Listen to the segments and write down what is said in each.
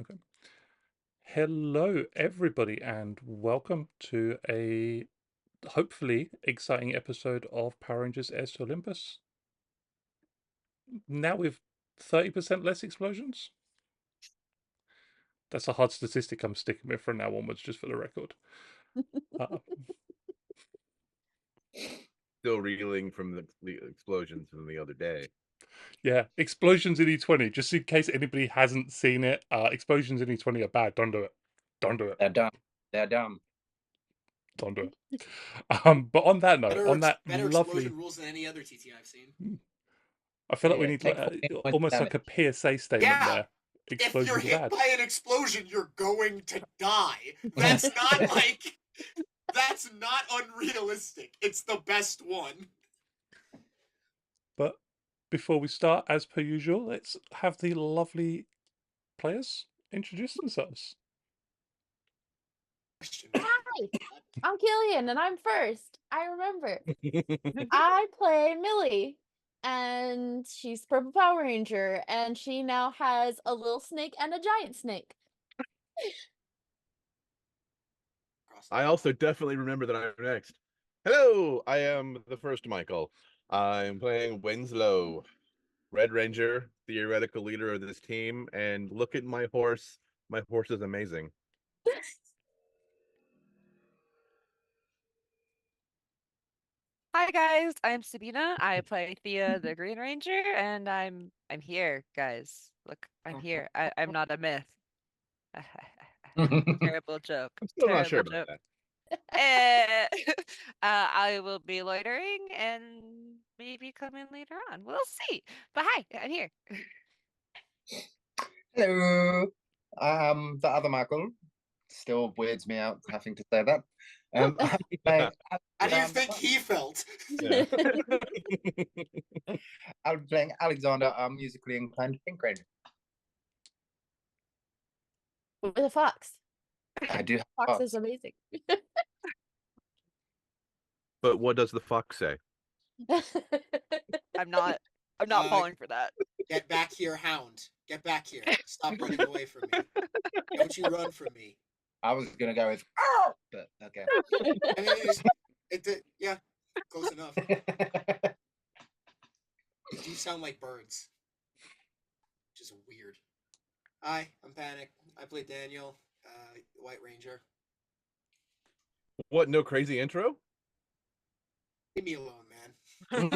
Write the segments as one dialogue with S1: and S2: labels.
S1: Okay. Hello, everybody, and welcome to a hopefully exciting episode of Power Rangers Heirs to Olympus. Now with 30% less explosions. That's a hard statistic I'm sticking with from now onwards, just for the record.
S2: Still reeling from the explosions from the other day.
S1: Yeah, explosions in E20. Just in case anybody hasn't seen it, explosions in E20 are bad. Don't do it. Don't do it.
S3: They're dumb. They're dumb.
S1: Don't do it. But on that note, on that
S4: better
S1: lovely
S4: explosion rules than any other TT I've seen.
S1: I feel like we
S3: Yeah,
S1: need
S3: take
S1: almost like a PSA statement
S4: Yeah.
S1: there.
S4: If you're
S1: Explosions are
S4: hit
S1: bad.
S4: by an explosion, you're going to die. That's not like that's not unrealistic. It's the best one.
S1: But before we start, as per usual, let's have the lovely players introduce themselves.
S5: Hi, I'm Killian, and I'm first. I remember. I play Millie, and she's Purple Power Ranger, and she now has a little snake and a giant snake.
S2: I also definitely remember that I'm next. Hello, I am the first Michael. I'm playing Winslow, Red Ranger, theoretical leader of this team, and look at my horse. My horse is amazing.
S6: Hi guys, I'm Sabina. I play Thea the Green Ranger, and I'm here, guys. Look, I'm here. I'm not a myth. Terrible joke.
S2: Still not sure
S6: Terrible
S2: about
S6: joke.
S2: that.
S6: I will be loitering and maybe come in later on. We'll see. But hi, I'm here.
S3: Hello. The other Michael. Still weirds me out having to say that.
S4: How do you think he felt?
S2: Yeah.
S3: I'll be playing Alexander, our musically inclined Pink Ranger.
S5: With a fox.
S3: I do have
S5: Fox
S3: fox.
S5: is amazing.
S2: But what does the fox say?
S6: I'm not falling for that.
S4: Get back here, hound. Get back here. Stop running away from me. Don't you run from me.
S3: I was gonna go with but okay.
S4: I mean, yeah, close enough. They do sound like birds, which is weird. Hi, I'm Panic. I play Daniel, White Ranger.
S2: What, no crazy intro?
S4: Leave me alone, man.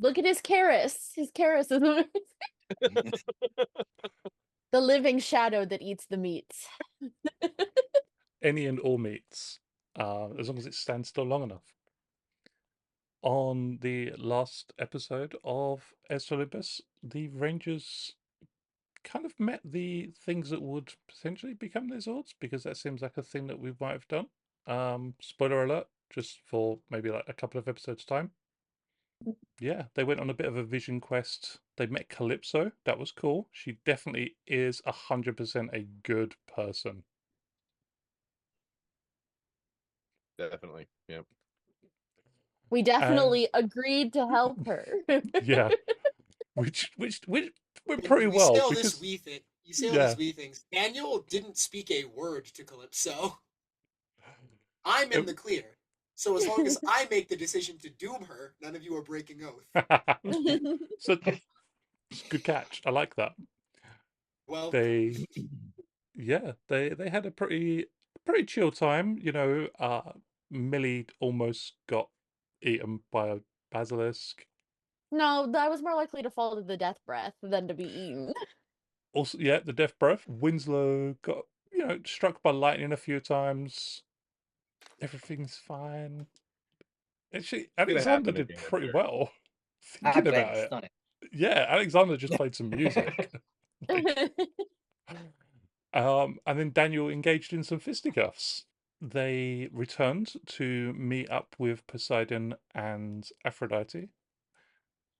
S5: Look at his Karis. His Karis is amazing. The living shadow that eats the meats.
S1: Any and all meats, as long as it stands still long enough. On the last episode of Heirs to Olympus, the Rangers kind of met the things that would potentially become their Zords, because that seems like a thing that we might have done. Spoiler alert, just for maybe like a couple of episodes' time. Yeah, they went on a bit of a vision quest. They met Calypso. That was cool. She definitely is 100% a good person.
S2: Definitely, yeah.
S5: We definitely agreed to help her.
S1: Yeah, which went
S4: And
S1: pretty
S4: we
S1: well
S4: say all
S1: because
S4: this we think. You say all these we things. Daniel didn't speak a word to Calypso. I'm in the clear. So as long as I make the decision to doom her, none of you are breaking oath.
S1: So it's a good catch. I like that.
S4: Well,
S1: They had a pretty chill time. You know, Millie almost got eaten by a basilisk.
S5: No, that was more likely to fall to the death breath than to be eaten.
S1: Also, yeah, the death breath. Winslow got, struck by lightning a few times. Everything's fine. Actually, Alexander
S2: happen
S1: did
S2: again,
S1: pretty
S2: sure.
S1: well.
S3: I
S1: Thinking
S3: played
S1: about it.
S3: Sonic.
S1: Yeah, Alexander just played some music. And then Daniel engaged in some fisticuffs. They returned to meet up with Poseidon and Aphrodite,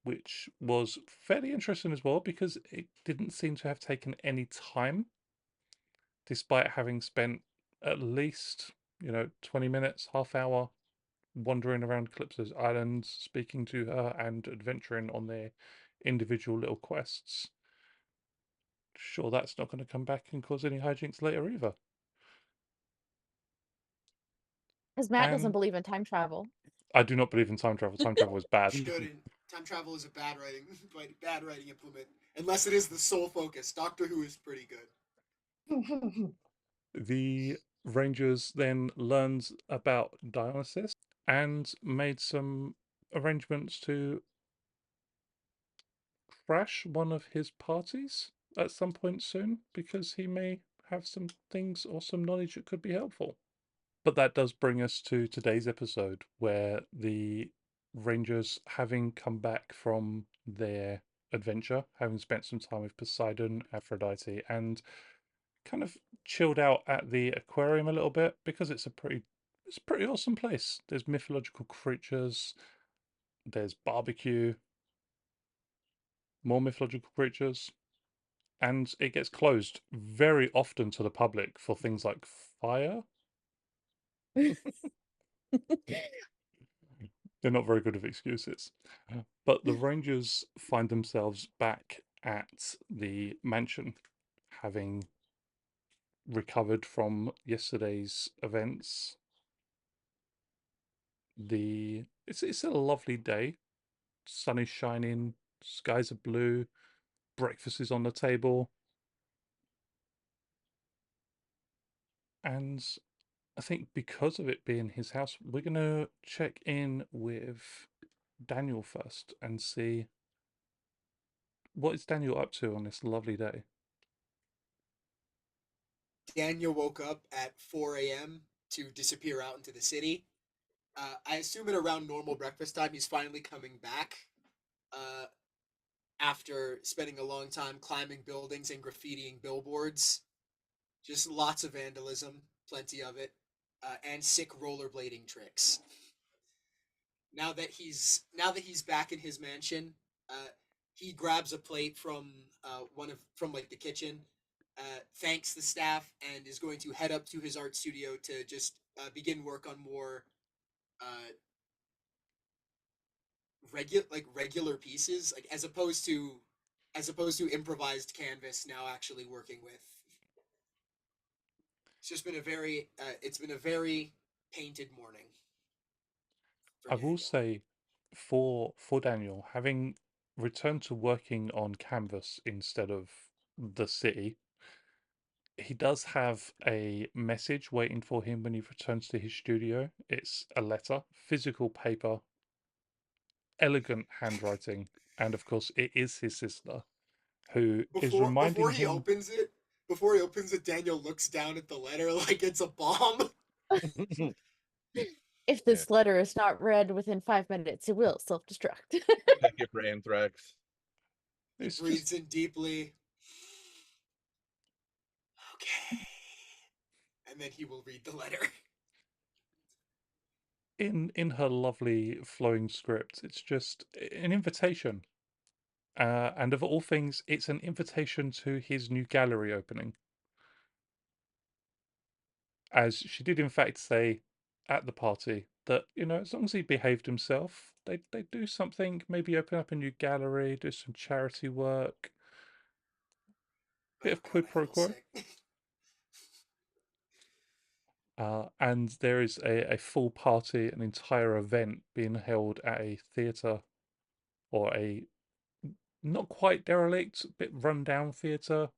S1: which was fairly interesting as well because it didn't seem to have taken any time, despite having spent at least, 20 minutes, half hour wandering around Calypso's island, speaking to her and adventuring on their individual little quests. Sure, that's not going to come back and cause any hijinks later either.
S5: Because Matt doesn't
S1: And
S5: believe in time travel.
S1: I do not believe in time travel. Time travel is bad.
S4: Shouldn't. Time travel is a bad writing implement, unless it is the sole focus. Doctor Who is pretty good.
S1: The Rangers then learned about Dionysus and made some arrangements to crash one of his parties at some point soon, because he may have some things or some knowledge that could be helpful. But that does bring us to today's episode, where the Rangers, having come back from their adventure, having spent some time with Poseidon, Aphrodite, and kind of chilled out at the aquarium a little bit, because it's a pretty awesome place. There's mythological creatures, there's barbecue, more mythological creatures, and it gets closed very often to the public for things like fire. They're not very good with excuses. But the Rangers find themselves back at the mansion, having recovered from yesterday's events. It's a lovely day. Sun is shining, skies are blue, breakfast is on the table. And I think because of it being his house, we're going to check in with Daniel first and see what is Daniel up to on this lovely day.
S4: Daniel woke up at 4 a.m. to disappear out into the city. I assume at around normal breakfast time, he's finally coming back after spending a long time climbing buildings and graffitiing billboards. Just lots of vandalism, plenty of it, and sick rollerblading tricks. Now that he's back in his mansion, he grabs a plate from from like the kitchen, thanks the staff, and is going to head up to his art studio to just begin work on more regular pieces, like as opposed to improvised canvas. Now actually working with. It's just been a very painted morning.
S1: I will say, for Daniel, having returned to working on canvas instead of the city, he does have a message waiting for him when he returns to his studio. It's a letter, physical paper, elegant handwriting, and of course it is his sister, who is reminding him.
S4: Before he opens it, Daniel looks down at the letter like it's a bomb.
S5: If this letter is not read within 5 minutes, it will self-destruct.
S2: Check it for anthrax.
S4: He breathes in deeply. Okay. And then he will read the letter.
S1: In her lovely flowing script, it's just an invitation. And of all things, it's an invitation to his new gallery opening. As she did in fact say at the party that, as long as he behaved himself, they'd do something, maybe open up a new gallery, do some charity work. Bit of quid pro quo. And there is a full party, an entire event being held at a theatre, or a not quite derelict, bit run-down theatre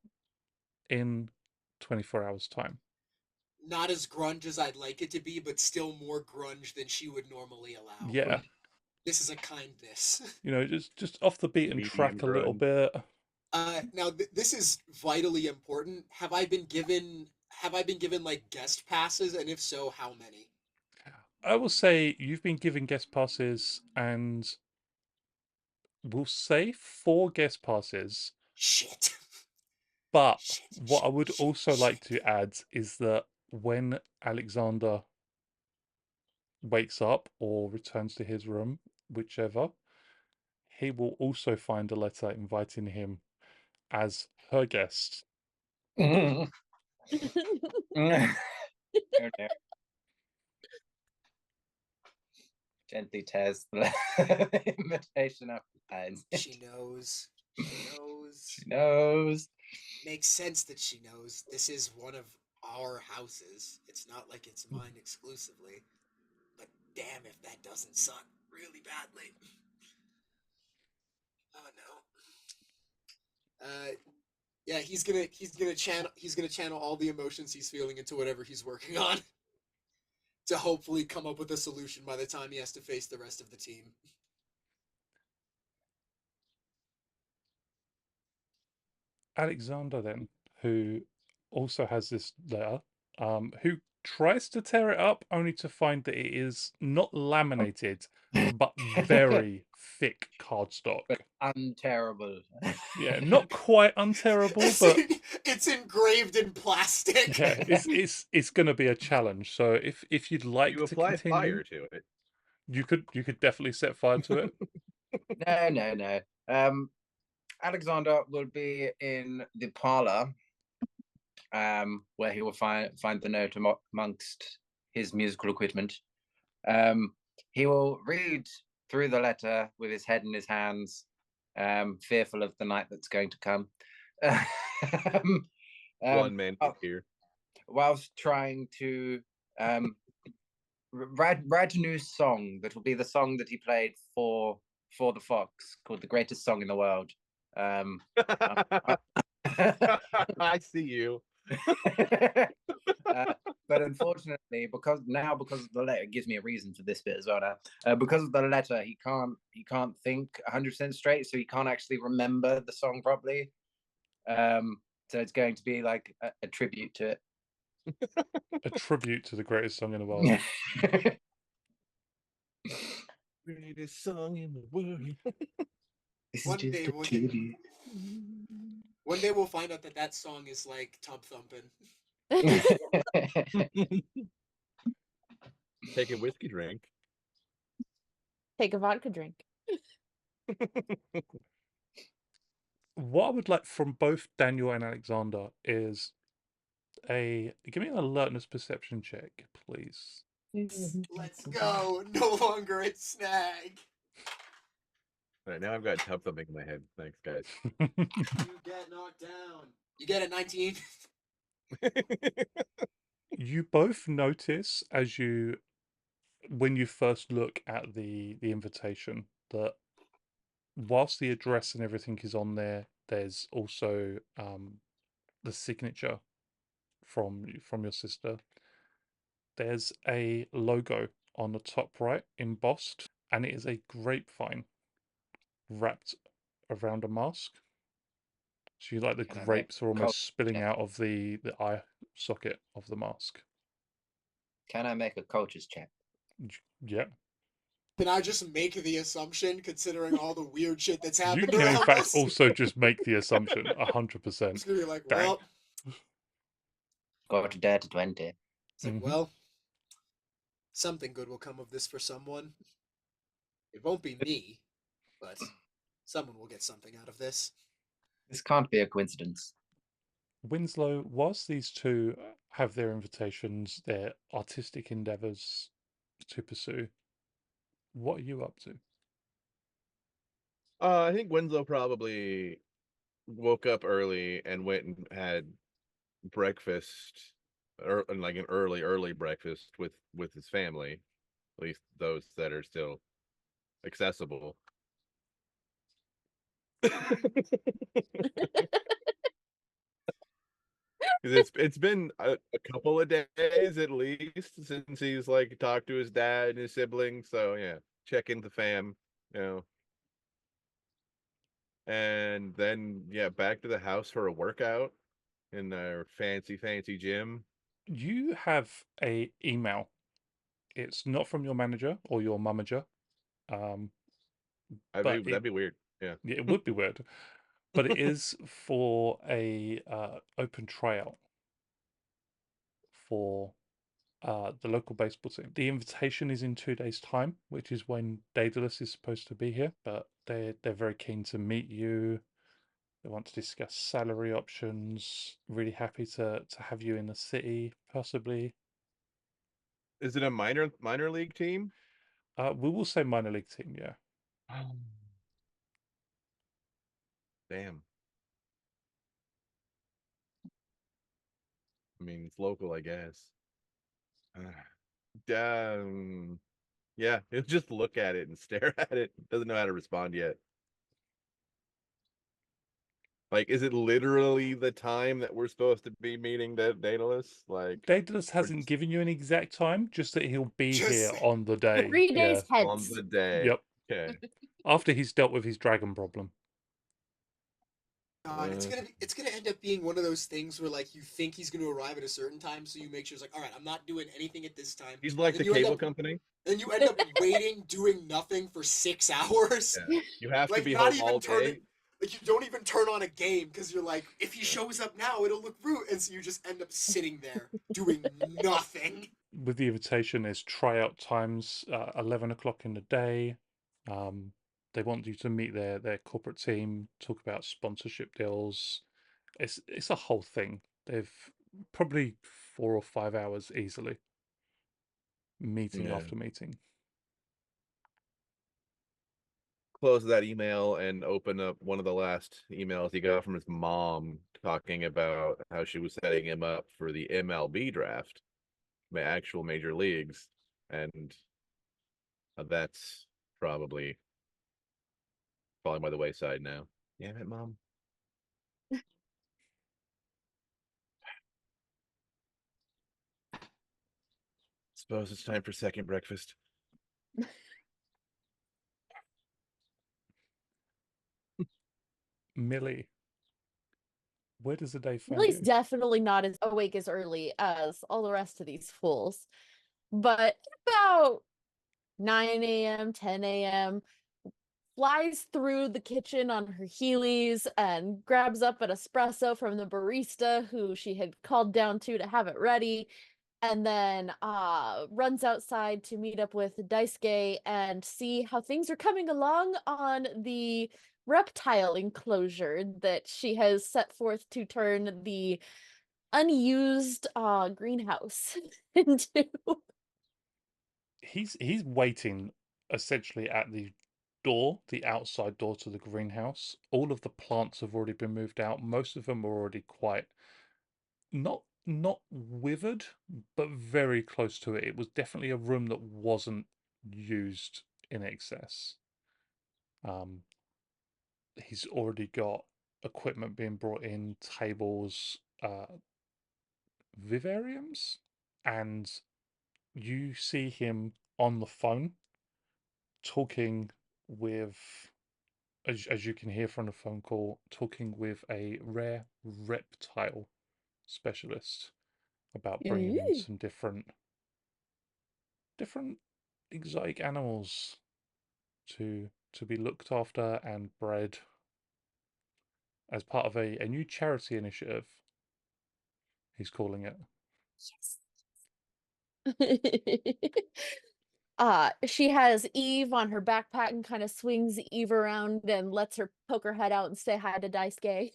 S1: in 24 hours' time.
S4: Not as grunge as I'd like it to be, but still more grunge than she would normally allow.
S1: Yeah.
S4: This is a kindness.
S1: Just off the beaten track a little bit.
S4: Now this is vitally important. Have I been given like guest passes, and if so, how many?
S1: I will say you've been given guest passes, and we'll say 4 guest passes.
S4: Shit.
S1: But what I would also like to add is that when Alexander wakes up or returns to his room, whichever, he will also find a letter inviting him as her guest.
S3: Oh, dear. gently tears the invitation up.
S4: She knows. She knows.
S3: She knows.
S4: Makes sense that she knows. This is one of our houses. It's not like it's mine exclusively. But damn if that doesn't suck really badly. Oh no. Yeah, he's gonna channel all the emotions he's feeling into whatever he's working on to hopefully come up with a solution by the time he has to face the rest of the team.
S1: Alexander, then, who also has this letter, who tries to tear it up only to find that it is not laminated, but very thick cardstock.
S3: But unterrible.
S1: Yeah, not quite unterrible, but
S4: It's engraved in plastic.
S1: yeah, it's going to be a challenge. So if you'd like
S2: You
S1: to
S2: apply
S1: continue,
S2: fire to it.
S1: you could definitely set fire to it.
S3: No. Alexander will be in the parlor, where he will find the note amongst his musical equipment. He will read through the letter with his head in his hands, fearful of the night that's going to come.
S2: One man here.
S3: Whilst trying to write a new song that will be the song that he played for the Fox, called "The Greatest Song in the World."
S2: I see you.
S3: But unfortunately, because of the letter, it gives me a reason for this bit as well now. Because of the letter, he can't think 100% straight, so he can't actually remember the song properly. So it's going to be like a tribute to it.
S1: A tribute to the greatest song in the world.
S2: Greatest song in the world.
S4: One day we'll find out that song is like tub thumping.
S2: Take a whiskey drink.
S5: Take a vodka drink.
S1: What I would like from both Daniel and Alexander is give me an alertness perception check, please.
S4: Let's go. No longer at snag.
S2: All right, now I've got tub thumping in my head. Thanks, guys.
S4: You get knocked down. You get a 19.
S1: You both notice when you first look at the invitation, that whilst the address and everything is on there, there's also the signature from your sister. There's a logo on the top right embossed, and it is a grapevine wrapped around a mask. So the grapes are almost spilling out of the eye socket of the mask.
S3: Can I make a coach's check?
S1: Yeah.
S4: Can I just make the assumption, considering all the weird shit that's happened
S1: You can in
S4: around
S1: fact
S4: us?
S1: also just make the assumption, 100%.
S4: It's gonna be like,
S1: Dang.
S4: well,
S3: Got to dare to 20.
S4: it's like,
S1: Mhm.
S4: well, something good will come of this for someone. It won't be me, but someone will get something out of this.
S3: This can't be a coincidence.
S1: Winslow, whilst these two have their invitations, their artistic endeavours to pursue, what are you up to?
S2: I think Winslow probably woke up early and went and had breakfast, or like an early breakfast with his family, at least those that are still accessible. Because it's been a couple of days at least since he's like talked to his dad and his siblings. So yeah, check in the fam, and then back to the house for a workout in their fancy gym.
S1: You have a email. It's not from your manager or your mummager.
S2: That'd be weird. Yeah,
S1: it would be weird, but it is for a open tryout for the local baseball team. The invitation is in 2 days' time, which is when Daedalus is supposed to be here. But they're very keen to meet you. They want to discuss salary options. Really happy to have you in the city, possibly.
S2: Is it a minor league team?
S1: We will say minor league team, yeah.
S2: Damn. I mean, it's local, I guess. Yeah, he'll just look at it and stare at it. Doesn't know how to respond yet. Like, is it literally the time that we're supposed to be meeting that Daedalus? Like,
S1: Daedalus
S2: we're
S1: hasn't
S2: just
S1: given you an exact time, just that he'll be here
S4: Just
S1: on the day.
S5: 3 days
S1: Yeah.
S2: on
S5: hence.
S2: the day.
S1: Yep.
S2: Okay.
S1: After he's dealt with his dragon problem.
S4: God, it's gonna end up being one of those things where like you think he's gonna arrive at a certain time, so you make sure it's like, all right, I'm not doing anything at this time.
S2: He's like
S4: Then
S2: the
S4: you end
S2: cable
S4: up,
S2: company.
S4: then you end up waiting, doing nothing for 6 hours.
S2: Yeah. You have to
S4: Like
S2: be
S4: not
S2: home
S4: even
S2: all
S4: turn
S2: day.
S4: it. Like you don't even turn on a game because you're like, if he shows up now, it'll look rude, and so you just end up sitting there doing nothing.
S1: With the invitation, there's tryout times, 11 o'clock in the day. They want you to meet their corporate team, talk about sponsorship deals. It's a whole thing. They've probably 4 or 5 hours easily, meeting
S2: Yeah.
S1: after meeting.
S2: Close that email and open up one of the last emails he got from his mom talking about how she was setting him up for the MLB draft, the actual major leagues, and that's probably falling by the wayside now. Damn it, Mom. Suppose it's time for second breakfast.
S1: Millie, where does the day find
S5: Millie's
S1: you?
S5: definitely not as awake as early as all the rest of these fools. But about 9 a.m., 10 a.m., flies through the kitchen on her Heelys and grabs up an espresso from the barista who she had called down to have it ready, and then runs outside to meet up with Daisuke and see how things are coming along on the reptile enclosure that she has set forth to turn the unused greenhouse into.
S1: He's waiting essentially at the door, the outside door to the greenhouse. All of the plants have already been moved out. Most of them are already quite not withered, but very close to it. It was definitely a room that wasn't used in excess. He's already got equipment being brought in, tables, vivariums, and you see him on the phone talking with, as you can hear from the phone call, talking with a rare reptile specialist about bringing in
S5: Ooh.
S1: some different exotic animals to be looked after and bred as part of a new charity initiative, he's calling it.
S5: She has Eve on her backpack and kind of swings Eve around and lets her poke her head out and say hi to Daisuke.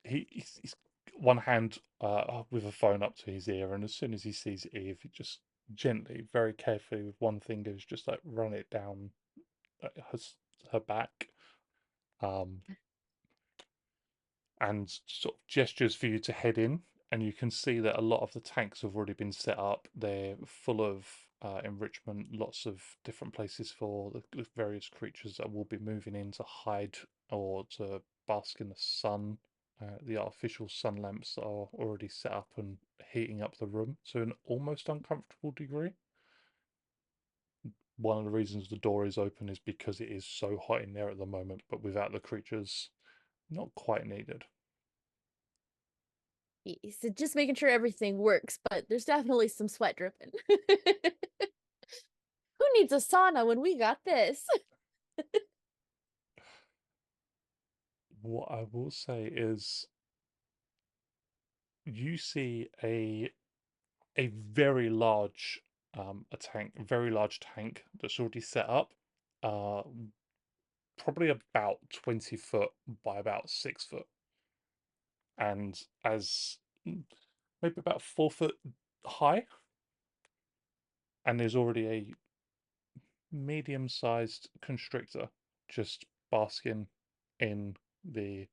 S1: He's one hand with a phone up to his ear, and as soon as he sees Eve, he just gently, very carefully, with one finger, is just like run it down her back, and sort of gestures for you to head in. And you can see that a lot of the tanks have already been set up. They're full of enrichment, lots of different places for the various creatures that will be moving in to hide or to bask in the sun. The artificial sun lamps are already set up and heating up the room to an almost uncomfortable degree. One of the reasons the door is open is because it is so hot in there at the moment, but without the creatures, not quite needed.
S5: So just making sure everything works, but there's definitely some sweat dripping. Who needs a sauna when we got this?
S1: What I will say is you see a very large a very large tank that's already set up, uh, probably about 20 foot by about 6 foot, and as maybe about 4 foot high. and there's already a medium-sized constrictor just basking in the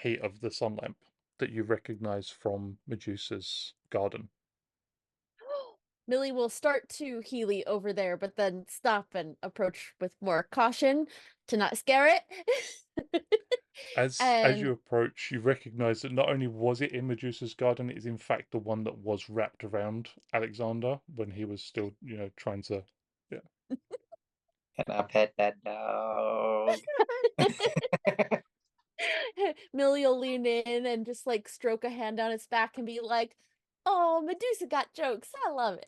S1: heat of the sun lamp that you recognize from Medusa's garden.
S5: Millie will start to Healy over there, but then stop and approach with more caution to not scare it.
S1: As
S5: And
S1: you approach, you recognize that not only was it in Medusa's garden, it is in fact the one that was wrapped around Alexander when he was still, trying to. Yeah.
S3: Can I pet that dog?
S5: Millie will lean in and just like stroke a hand down its back and be like, "Oh, Medusa got jokes. I love it."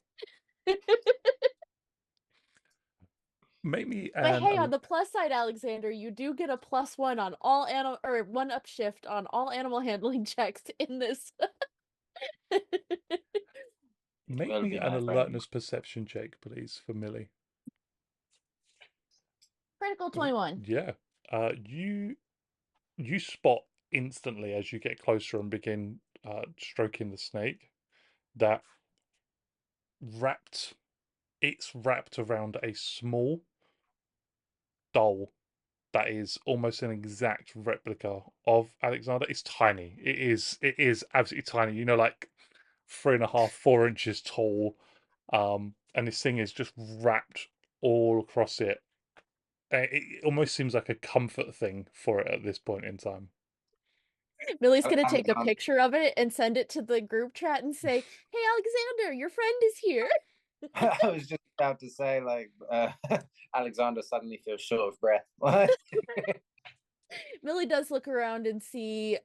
S1: Make me
S5: But
S1: an
S5: hey, on the plus side, Alexander, you do get a +1 on all animal or 1 upshift on all animal handling checks in this.
S1: make
S3: Will
S1: me
S3: be
S1: an
S3: my friend.
S1: alertness perception check, please, for Millie.
S5: Critical 21.
S1: Yeah. You spot instantly as you get closer and begin stroking the snake that it's wrapped around a small doll that is almost an exact replica of Alexander. It's tiny. It is absolutely tiny. Like 3.5, 4 inches tall. And this thing is just wrapped all across it. It almost seems like a comfort thing for it at this point in time.
S5: Millie's gonna
S3: I'm-
S5: take a
S3: I'm-
S5: picture of it and send it to the group chat and say, "Hey, Alexander, your friend is here."
S3: I was just about to say, like, Alexander suddenly feels short of breath.
S5: Millie does look around and see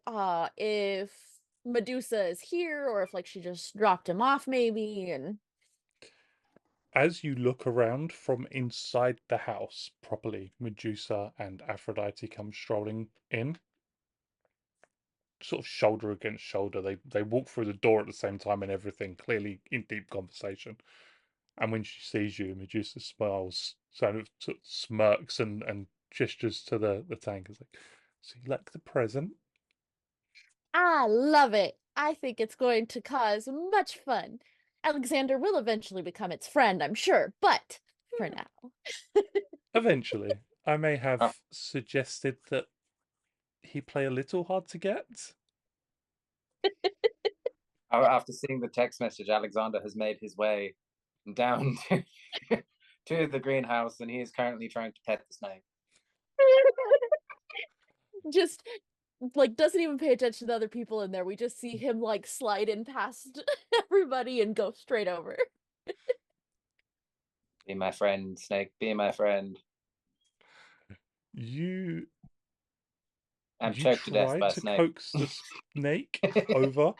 S5: if Medusa is here or if like she just dropped him off maybe. And
S1: As you look around from inside the house properly, Medusa and Aphrodite come strolling in, sort of shoulder against shoulder. They walk through the door at the same time and everything, clearly in deep conversation. And when she sees you, Medusa smiles, sort of smirks and gestures to the tank. It's like, "So you like the present?"
S5: I love it. I think it's going to cause much fun. Alexander will eventually become its friend, I'm sure, but for now.
S1: Eventually. I may
S3: Oh.
S1: have suggested that he play a little hard to get.
S3: After seeing the text message, Alexander has made his way down to the greenhouse, and he is currently trying to pet the snake.
S5: Just like doesn't even pay attention to other people in there. We just see him like slide in past everybody and go straight over.
S3: Be my friend, snake. Be my friend.
S1: You
S3: I'm
S1: you
S3: choked to death
S1: try
S3: by a
S1: to
S3: snake.
S1: coax the snake over,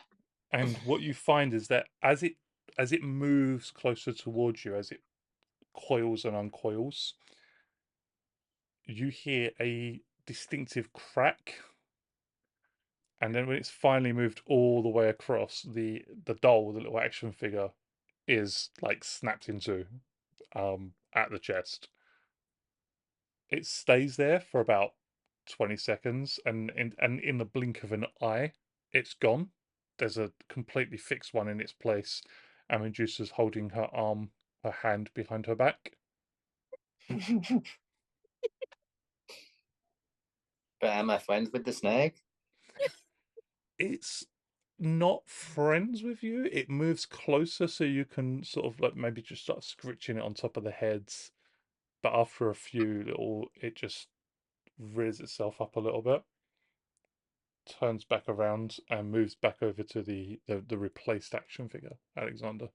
S1: and what you find is that as it moves closer towards you, as it coils and uncoils, you hear a distinctive crack, and then when it's finally moved all the way across, the doll, the little action figure, is like snapped into at the chest. It stays there for about 20 seconds, and in the blink of an eye, it's gone. There's a completely fixed one in its place, and Medusa's holding her hand behind her back.
S3: But am I friends with the snake?
S1: It's not friends with you. It moves closer so you can sort of like maybe just start scritching it on top of the heads. But after a few it just rears itself up a little bit, turns back around and moves back over to the replaced action figure, Alexander.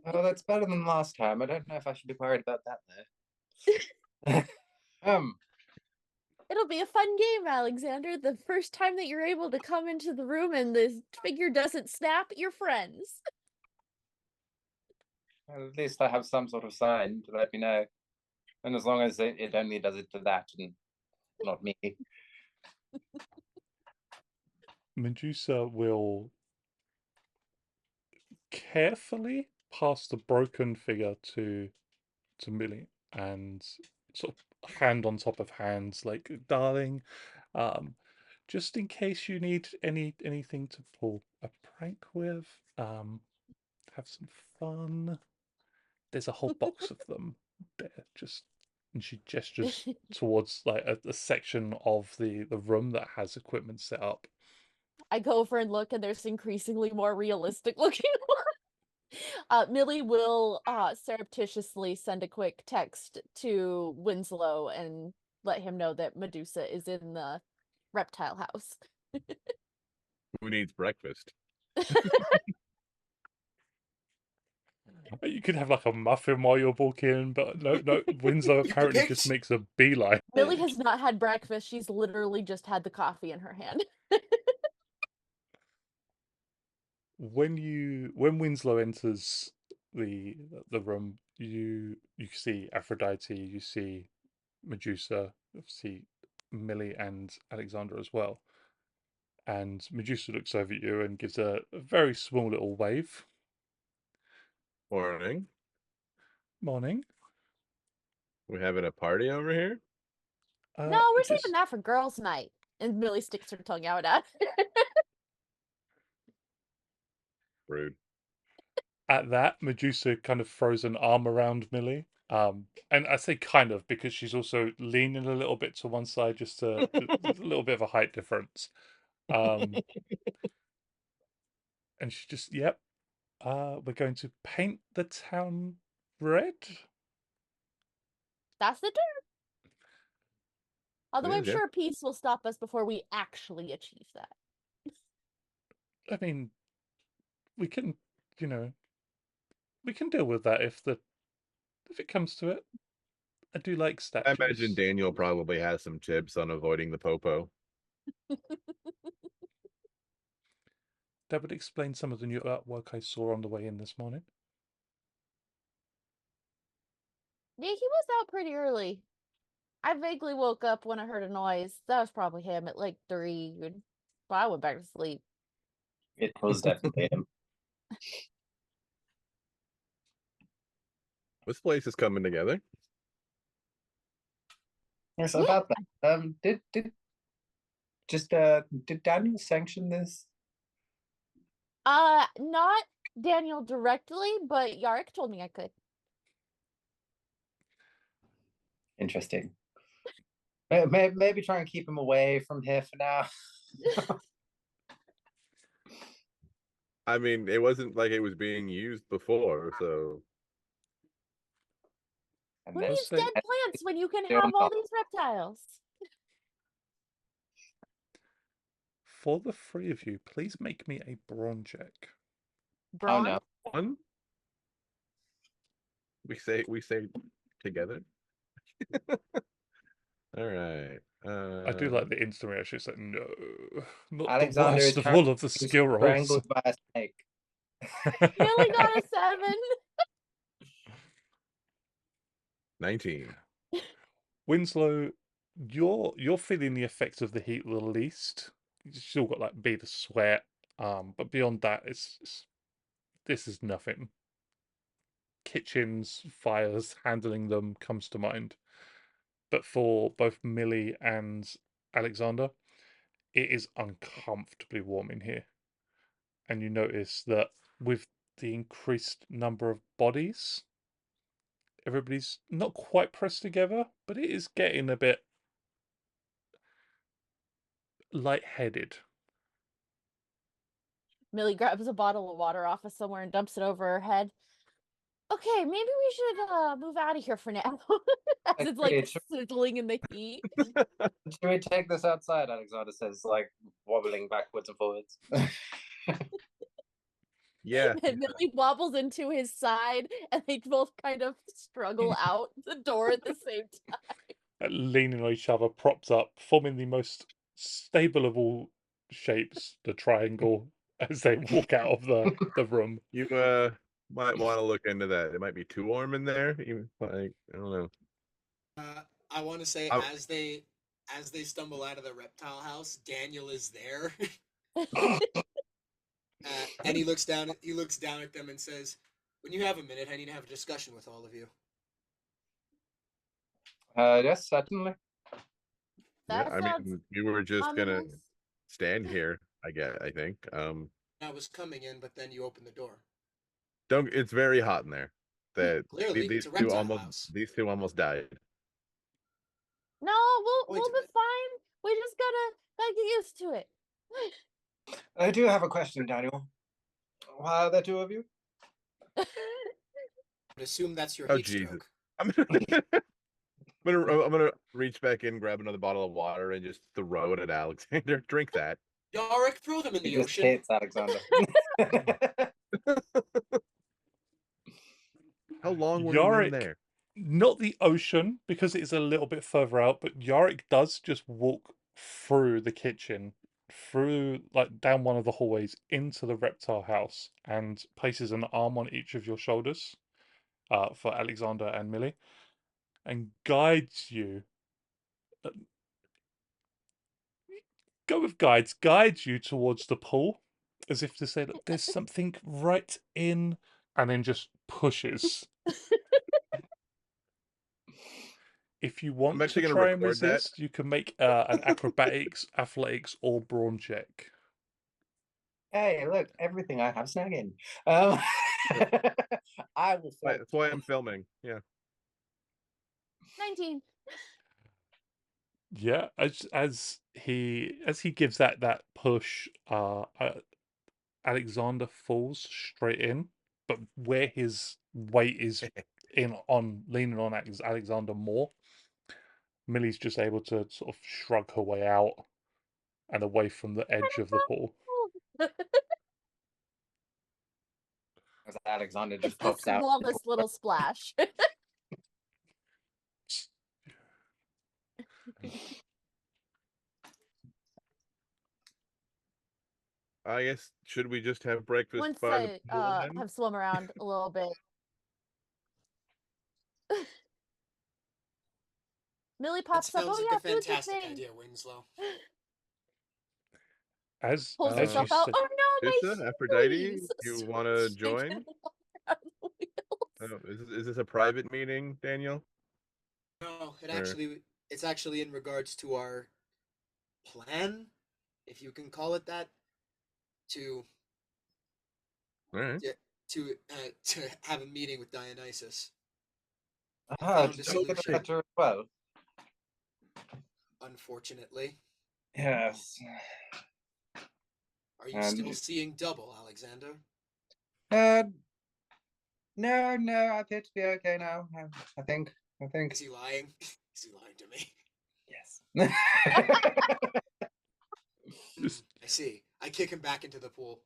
S3: Oh, that's better than last time. I don't know if I should be worried about that though.
S5: It'll be a fun game, Alexander. The first time that you're able to come into the room and the figure doesn't snap, you're friends.
S3: Well, at least I have some sort of sign to let me know. And as long as it only does it to that and not me.
S1: Medusa will carefully pass the broken figure to Millie and sort of hand on top of hands, like, "Darling, just in case you need anything to pull a prank with, have some fun." there's a whole box of them there. Just and she gestures towards like a section of the room that has equipment set up.
S5: I go over and look, and there's increasingly more realistic looking one. Millie will surreptitiously send a quick text to Winslow and let him know that Medusa is in the reptile house.
S2: Who needs breakfast?
S1: You could have like a muffin while you're walking, but no. Winslow apparently just
S4: picked.
S1: makes a beeline.
S5: Millie has not had breakfast. She's literally just had the coffee in her hand.
S1: When Winslow enters the room, you see Aphrodite, you see Medusa, you see Millie and Alexandra as well. And Medusa looks over at you and gives a very small little wave.
S2: Morning.
S1: Morning.
S2: We having a party over here?
S5: No, we're
S1: it is-
S5: saving that for girls' night. And Millie sticks her tongue out at her.
S2: Rude.
S1: At that, Medusa kind of throws an arm around Millie. And I say kind of because she's also leaning a little bit to one side, just to there's a little bit of a height difference. And she just, yep, we're going to paint the town red.
S5: That's the term. Although I'm
S2: Yeah.
S5: sure peace will stop us before we actually achieve that.
S1: I mean, we can, we can deal with that if it comes to it. I do like
S2: I
S1: statues.
S2: imagine Daniel probably has some tips on avoiding the popo.
S1: That would explain some of the new artwork I saw on the way in this morning.
S5: Yeah, he was out pretty early. I vaguely woke up when I heard a noise. That was probably him at like 3. But I went back to sleep.
S3: It was definitely him.
S2: This place is coming together.
S3: Yes,
S5: Yeah.
S3: about that. Did Daniel sanction this?
S5: Not Daniel directly, but Yarrick told me I could.
S3: Interesting. Maybe try and keep him away from here for now.
S2: I mean, it wasn't like it was being used before, so
S3: And
S5: Who
S3: then-
S5: needs
S1: say-
S5: dead plants when you can
S3: Still
S5: have all
S3: not.
S5: these reptiles?
S1: For the 3 of you, please make me a brawn check.
S3: Oh
S5: Brawn?
S3: no.
S2: one. We say together. All right.
S1: I do like the instant reaction. It's like, no, not
S3: Alexander
S1: the
S3: is
S1: worst of all of the
S3: being
S1: skill rolls.
S3: strangled by a snake.
S5: Millie got a 7.
S2: 19.
S1: Winslow, you're feeling the effects of the heat the least. You've still got like bead of sweat, but beyond that, this is nothing. Kitchens, fires, handling them comes to mind. But for both Millie and Alexander, it is uncomfortably warm in here. And you notice that with the increased number of bodies, everybody's not quite pressed together, but it is getting a bit lightheaded.
S5: Millie grabs a bottle of water off of somewhere and dumps it over her head. Okay, maybe we should move out of here for now. As it's like
S3: Agreed.
S5: sizzling in the heat.
S3: Should we take this outside? Alexander says, like wobbling backwards and forwards.
S2: Yeah.
S5: And Millie wobbles into his side, and they both kind of struggle out the door at the same time.
S1: Leaning on each other, propped up, forming the most stable of all shapes, the triangle, as they walk out of the room.
S2: You might want to look into that. It might be too warm in there. Even like I don't know.
S4: I want to say
S2: I-
S4: as they stumble out of the reptile house, Daniel is there, and he looks down at them and says, "When you have a minute, I need to have a discussion with all of you."
S3: Yes, certainly.
S5: That
S2: I
S5: sounds
S2: mean, we were just gonna
S5: ominous.
S2: stand here. I think.
S4: I was coming in, but then you opened the door.
S2: Don't. It's very hot in there. that
S4: Clearly,
S2: these
S4: it's a
S2: two
S4: reptile house.
S2: almost died.
S5: No, we'll
S4: Point
S5: be
S4: of it.
S5: fine. We just gotta get used to it.
S3: I do have a question, Daniel. Why are there two of you?
S4: I would assume that's your
S2: Oh,
S4: heat
S2: Jesus.
S4: stroke.
S2: I'm gonna reach back in, grab another bottle of water, and just throw it at Alexander. Drink that.
S4: Yorick, throw them in
S3: It
S4: the
S3: just
S4: ocean.
S3: hits Alexander.
S2: How long were you in
S1: Yorick,
S2: there?
S1: not the ocean because it's a little bit further out, but Yorick does just walk through the kitchen, through like down one of the hallways into the reptile house, and places an arm on each of your shoulders, for Alexander and Millie, and guides you. Go with guides you towards the pool, as if to say that there's something right in, and then just pushes. If you want to
S2: actually gonna
S1: try and
S2: record that.
S1: resist, you can make an acrobatics, athletics, or brawn check.
S3: Hey, look, everything I have snagging. I will
S2: Right,
S3: say.
S2: that's why I'm filming. Yeah.
S5: 19.
S1: Yeah, as he gives that push, Alexander falls straight in, but where his weight is leaning on Alexander more, Millie's just able to sort of shrug her way out and away from the edge of the pool.
S3: As Alexander just pops out.
S5: Smallest little splash.
S2: I guess should we just have breakfast
S5: Once
S2: by the
S5: I
S2: pool then?
S5: have swum around a little bit. Millie
S4: That
S5: pops up.
S4: sounds
S5: Oh
S4: like
S5: yeah,
S4: a
S5: food's a
S4: fantastic
S5: thing.
S4: idea, Winslow.
S1: As
S5: Pulls
S1: as you
S5: herself out.
S1: said,
S5: Oh no, my
S2: Issa, Aphrodite,
S5: shoes.
S2: you want to
S5: Shaking
S2: join?
S5: the water out of the wheels.
S2: Is this a private meeting, Daniel?
S4: No,
S2: Or-
S4: it's actually in regards to our plan, if you can call it that, to
S2: All right.
S4: to have a meeting with Dionysus.
S3: Ah,
S4: Found a
S3: did you get a
S4: solution.
S3: letter as well?
S4: Unfortunately,
S3: Yes.
S4: are you still seeing double, Alexander?
S3: No, I appear to be okay now. I think.
S4: Is he lying? Is he lying to me?
S3: Yes.
S4: I see. I kick him back into the pool.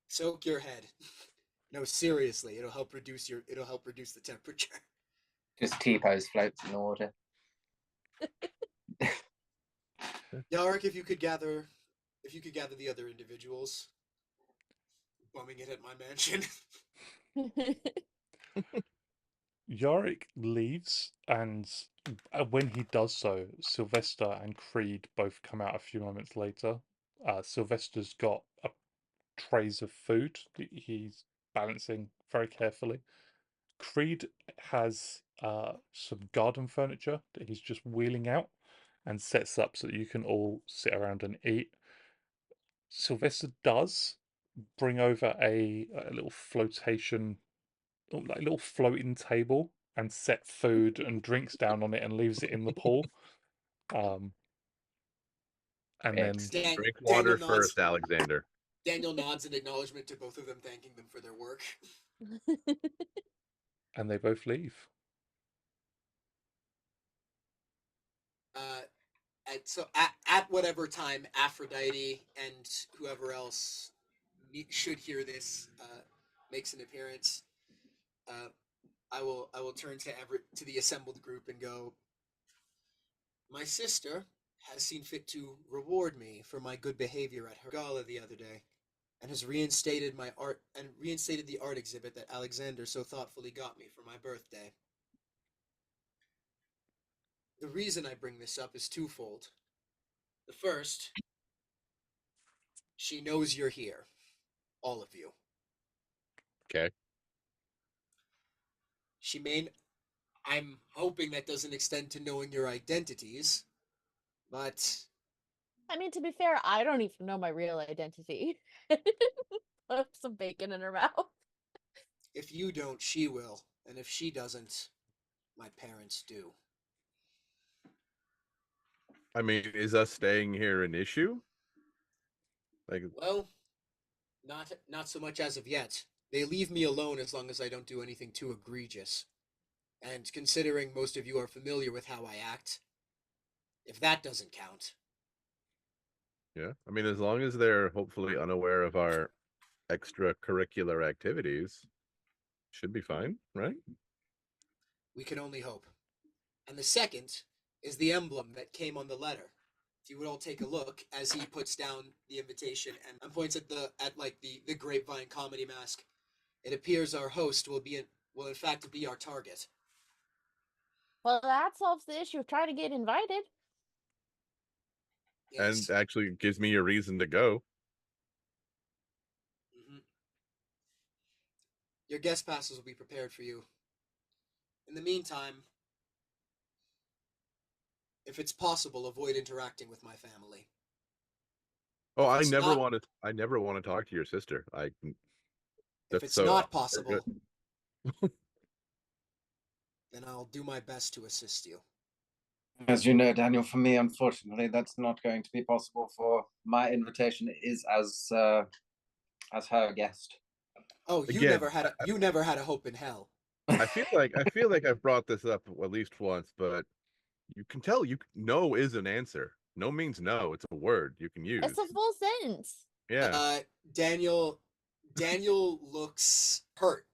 S4: Soak your head. No, seriously, it'll help reduce the temperature.
S3: Just T-pose floats in the water.
S4: Yarick, if you could gather the other individuals, bumming it at my mansion.
S1: Yorick leaves, and when he does so, Sylvester and Creed both come out a few moments later. Sylvester's got trays of food that he's balancing very carefully. Creed has some garden furniture that he's just wheeling out and sets up so that you can all sit around and eat. Sylvester does bring over a little flotation, like a little floating table, and set food and drinks down on it and leaves it in the pool. And then
S2: Drink water first, Alexander.
S4: Daniel nods in acknowledgement to both of them, thanking them for their work.
S1: and they both leave.
S4: At whatever time Aphrodite and whoever else should hear this makes an appearance, I will turn to the assembled group and go. My sister has seen fit to reward me for my good behavior at her gala the other day, and has reinstated the art exhibit that Alexander so thoughtfully got me for my birthday. The reason I bring this up is twofold. The first, she knows you're here, all of you.
S2: Okay.
S4: I'm hoping that doesn't extend to knowing your identities, but
S5: I mean, to be fair, I don't even know my real identity. put some bacon in her mouth.
S4: If you don't, she will. And if she doesn't, my parents do.
S2: I mean, is us staying here an issue? Like,
S4: Well, not so much as of yet. They leave me alone as long as I don't do anything too egregious. And considering most of you are familiar with how I act, if that doesn't count.
S2: yeah. I mean, as long as they're hopefully unaware of our extracurricular activities, should be fine, right?
S4: We can only hope. And the second is the emblem that came on the letter. If you would all take a look as he puts down the invitation and points at the grapevine comedy mask, it appears our host will in fact be our target.
S5: Well, that solves the issue of trying to get invited.
S4: Yes.
S2: And actually gives me a reason to go.
S4: Mm-hmm. Your guest passes will be prepared for you. In the meantime, if it's possible, avoid interacting with my family.
S2: Oh,
S4: If
S2: I
S4: it's
S2: never
S4: not-
S2: want to. I never want to talk to your sister.
S4: If
S2: That's
S4: it's
S2: so
S4: not possible,
S2: good.
S4: then I'll do my best to assist you.
S3: As you know, Daniel, for me, unfortunately, that's not going to be possible. For my invitation is as her guest.
S4: Oh, you
S2: Again,
S4: never had a hope in hell.
S2: I feel like I've brought this up at least once, but you can tell no is an answer. No means no. It's a word you can use.
S5: It's a full sentence.
S2: Yeah.
S4: Daniel looks hurt.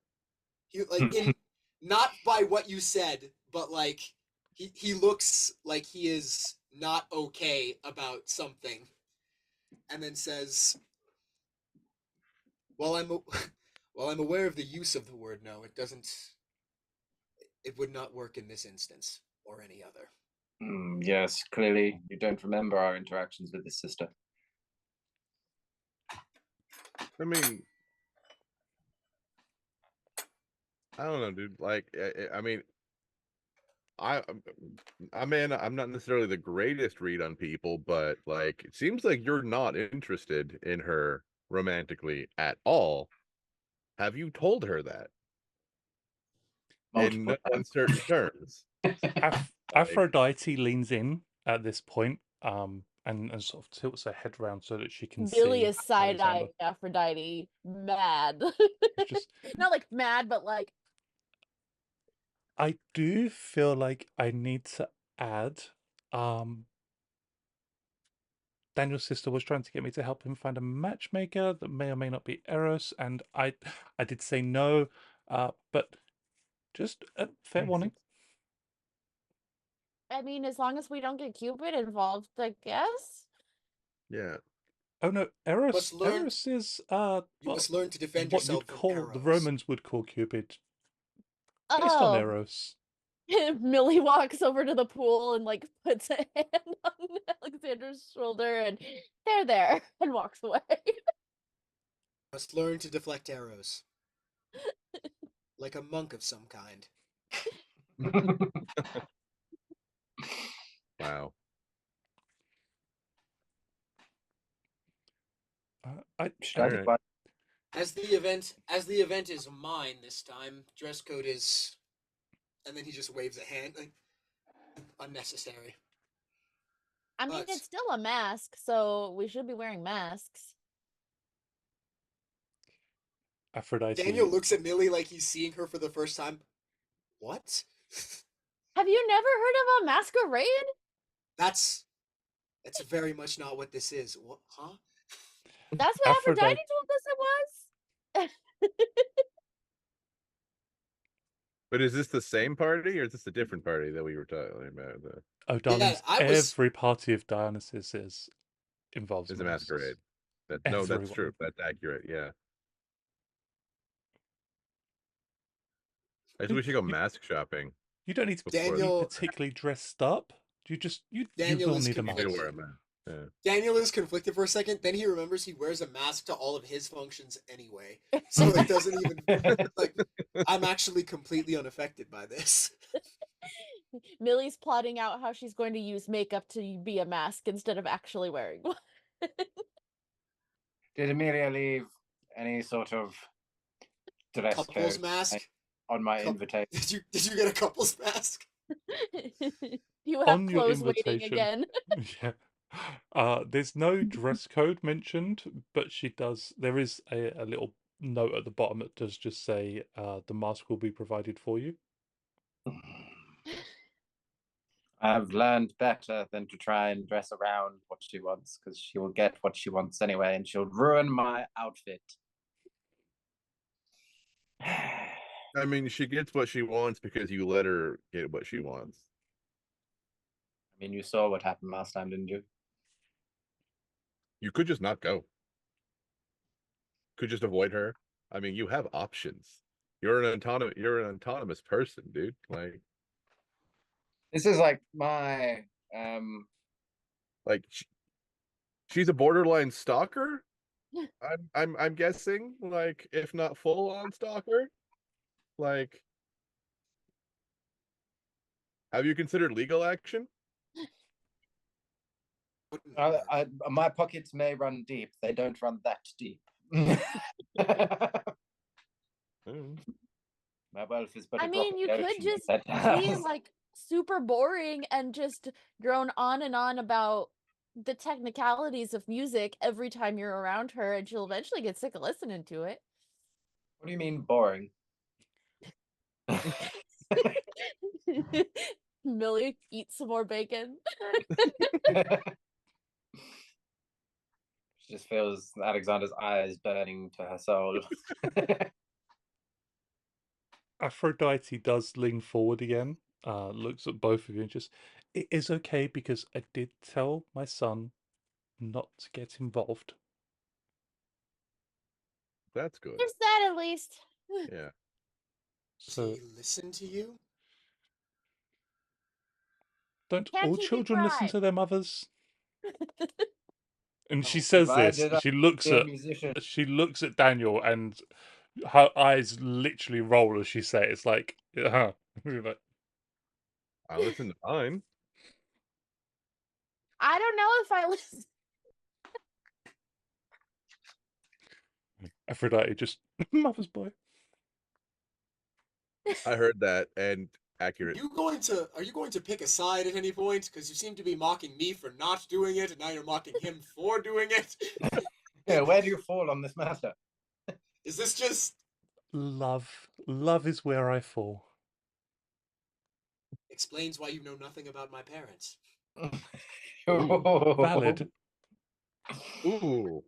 S4: He not by what you said, but like he looks like he is not okay about something, and then says, "Well, I'm aware of the use of the word no. It would not work in this instance or any other."
S3: Yes, clearly you don't remember our interactions with his sister.
S2: I mean, I don't know, dude. Like, I mean, I'm not necessarily the greatest read on people, but like, it seems like you're not interested in her romantically at all. Have you told her that in
S3: Multiple times.
S2: uncertain terms?
S1: Aphrodite leans in at this point, and sort of tilts her head around so that she can
S5: Billy
S1: see
S5: is side-eyeing
S1: Alexander.
S5: Aphrodite, mad.
S1: Just-
S5: Not like mad, but like
S1: I do feel like I need to add, Daniel's sister was trying to get me to help him find a matchmaker that may or may not be Eros, and I did say no, but just a fair warning.
S5: I mean, as long as we don't get Cupid involved, I guess.
S2: Yeah.
S1: Oh no, Eros.
S4: Must learn-
S1: Eros is
S4: You must learn to defend
S1: what
S4: yourself
S1: you'd
S4: from
S1: call
S4: arrows.
S1: the Romans would call Cupid, based on
S5: Oh,
S1: Eros.
S5: Millie walks over to the pool and like puts a hand on Alexander's shoulder and there and walks away.
S4: Must learn to deflect arrows. Like a monk of some kind.
S2: Wow.
S3: Should I
S2: Alright.
S3: divide-
S4: As the event is mine this time, dress code is, and then he just waves a hand, like unnecessary.
S5: I mean,
S4: But-
S5: it's still a mask, so we should be wearing masks.
S1: Aphrodite.
S4: Daniel looks at Millie like he's seeing her for the first time. What?
S5: Have you never heard of a masquerade?
S4: That's very much not what this is. What? Huh?
S5: That's what Aphrodite
S1: Aphrodite-
S5: told us it was.
S2: But is this the same party or is this a different party that we were talking about?
S1: Oh, darlings,
S4: I was-
S1: every party of Dionysus involves
S2: Is a
S1: masks.
S2: masquerade. No, that's
S1: Everyone.
S2: true. That's accurate. Yeah. I guess we should go mask shopping.
S1: You don't need to
S4: Daniel-
S1: be particularly dressed up. You
S4: Daniel
S1: will
S4: is
S1: need a
S2: You
S1: mask.
S2: need to wear a mask. Yeah.
S4: Daniel is conflicted for a second. Then he remembers he wears a mask to all of his functions anyway, so it doesn't even like. I'm actually completely unaffected by this.
S5: Millie's plotting out how she's going to use makeup to be a mask instead of actually wearing one.
S3: Did Amelia leave any sort of dress
S4: Couple's
S3: code
S4: mask.
S3: on my
S4: Coup-
S3: invitation?
S4: Did you get a couple's mask?
S5: You have
S1: On your
S5: clothes waiting
S1: invitation.
S5: again.
S1: Yeah. There's no dress code mentioned, but she does. There is a little note at the bottom that does just say the mask will be provided for you.
S3: I've learned better than to try and dress around what she wants, because she will get what she wants anyway, and she'll ruin my outfit.
S2: I mean, she gets what she wants because you let her get what she wants.
S3: I mean, you saw what happened last time, didn't you?
S2: You could just not go. Could just avoid her. I mean, you have options. You're an autonomous person, dude. Like
S3: This is like my
S2: like she's a borderline stalker. I'm guessing, like, if not full on stalker. Like, have you considered legal action?
S3: my pockets may run deep. They don't run that deep. My wealth is but
S5: I
S3: a drop
S5: mean,
S3: in
S5: you
S3: the
S5: could
S3: ocean
S5: just
S3: compared to
S5: be
S3: hers.
S5: like super boring and just drone on and on about the technicalities of music every time you're around her, and she'll eventually get sick of listening to it.
S3: What do you mean boring?
S5: Millie, eat some more bacon.
S3: She just feels Alexander's eyes burning to her soul.
S1: Aphrodite does lean forward again, looks at both of you and just, it is okay because I did tell my son not to get involved.
S2: That's good.
S5: There's that at least.
S2: Yeah.
S1: So
S4: He listen to you?
S1: don't
S5: Can't
S1: all
S5: keep your
S1: children listen
S5: pride.
S1: to their mothers? And she
S4: Oh,
S1: says
S3: if I
S1: this.
S3: did, I'd
S1: She
S3: be a musician.
S1: looks at Daniel, and her eyes literally roll as she says it. It's like, You're like,
S2: I listen to mine.
S5: I don't know if I listen.
S1: Aphrodite just mother's boy.
S2: I heard that, and accurate.
S4: Are you going to pick a side at any point? Because you seem to be mocking me for not doing it, and now you're mocking him for doing it.
S3: Yeah, where do you fall on this matter?
S4: Is this just
S1: Love is where I fall.
S4: explains why you know nothing about my parents?
S1: Valid.
S2: Ooh,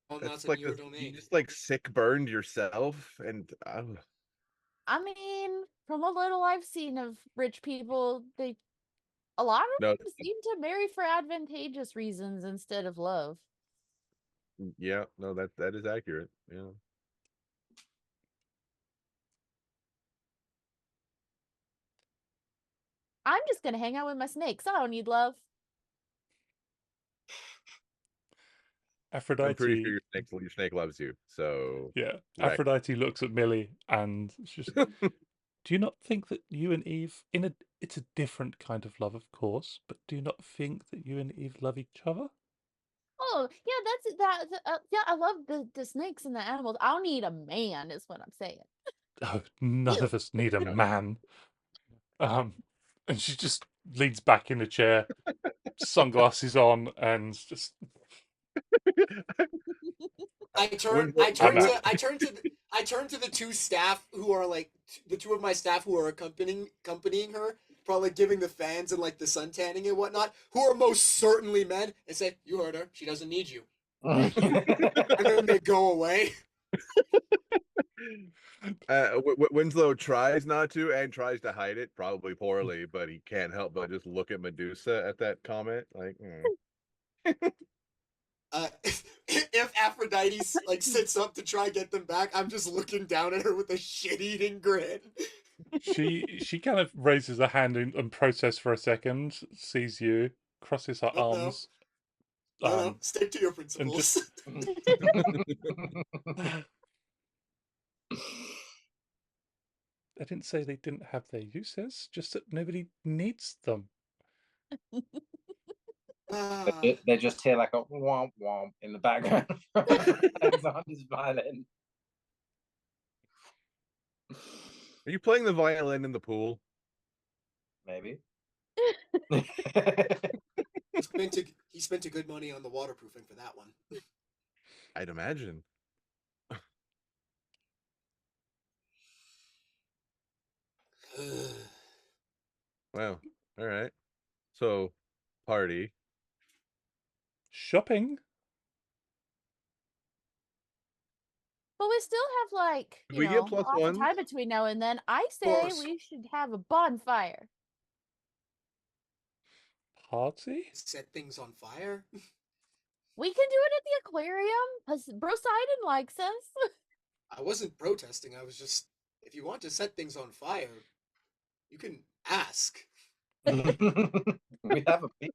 S4: Well,
S2: that's
S4: not in
S2: like
S4: your
S2: you
S4: domain.
S2: just like sick burned yourself, and
S5: I mean, from a little I've seen of rich people, a lot of
S2: no,
S5: them seem to marry for advantageous reasons instead of love.
S2: yeah, no, that is accurate. Yeah.
S5: I'm just gonna hang out with my snakes. I don't need love.
S2: I'm pretty sure
S1: Aphrodite,
S2: your snake loves you. So
S1: yeah.
S2: wreck.
S1: Aphrodite looks at Millie and she's just, do you not think that you and Eve, it's a different kind of love, of course, but do you not think that you and Eve love each other?
S5: Oh, yeah, yeah, I love the snakes and the animals. I don't need a man, is what I'm saying.
S1: Oh, none of us need a man. And she just leans back in the chair, sunglasses on, and just
S4: I turn to the two staff who are like the two of my staff who are accompanying her, probably giving the fans and like the sun tanning and whatnot, who are most certainly men, and say, "You heard her. She doesn't need you." And then they go away.
S2: Winslow tries not to and tries to hide it, probably poorly, but he can't help but just look at Medusa at that comment. Like,
S4: If Aphrodite like sits up to try get them back, I'm just looking down at her with a shit-eating grin.
S1: she kind of raises her hand and protests for a second, sees you, crosses her
S4: No,
S1: arms.
S4: no, stick to your
S1: And
S4: principles.
S1: just I didn't say they didn't have their uses, just that nobody needs them.
S4: Ah,
S3: They just hear like a womp womp in the background from Alexander's violin.
S2: Are you playing the violin in the pool?
S3: Maybe.
S4: he spent a good money on the waterproofing for that one.
S2: I'd imagine. Wow. All right. So, party.
S1: Shopping.
S5: But we still have like,
S2: Did
S5: you
S2: we get
S5: know,
S2: plus
S5: lots of
S2: one?
S5: time between now and then. I say
S4: course.
S5: we should have a bonfire.
S1: Party?
S4: Set things on fire.
S5: We can do it at the aquarium. Poseidon likes us.
S4: I wasn't protesting. I was just, if you want to set things on fire, you can ask.
S3: We have a beach.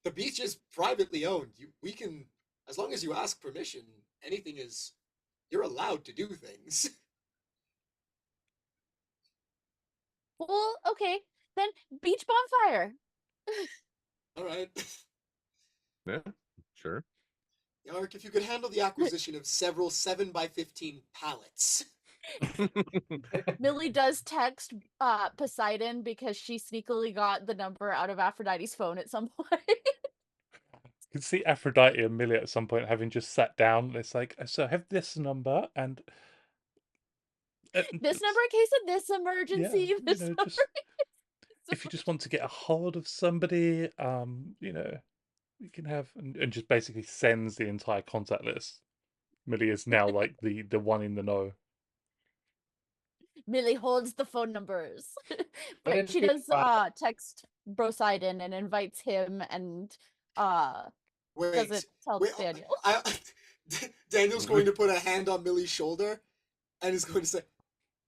S4: The beach is privately owned. We can, as long as you ask permission, anything is, you're allowed to do things.
S5: Well, okay, then beach bonfire.
S4: All right.
S2: Yeah, sure.
S4: Yark, if you could handle the acquisition of several 7x15 pallets.
S5: Millie does text Poseidon because she sneakily got the number out of Aphrodite's phone at some point.
S1: You can see Aphrodite and Millie at some point having just sat down. And it's like, so I have this number and
S5: This number in case of this emergency.
S1: yeah,
S5: This
S1: you know,
S5: number
S1: just if you just want to get a hold of somebody, you know, you can have and just basically sends the entire contact list. Millie is now like the one in the know.
S5: Millie holds the phone numbers. But
S3: it'd
S5: she
S3: be
S5: does
S3: fun.
S5: text Poseidon and invites him and doesn't
S4: Wait,
S5: tell
S4: wait,
S5: Daniel.
S4: Daniel's going to put a hand on Millie's shoulder and is going to say,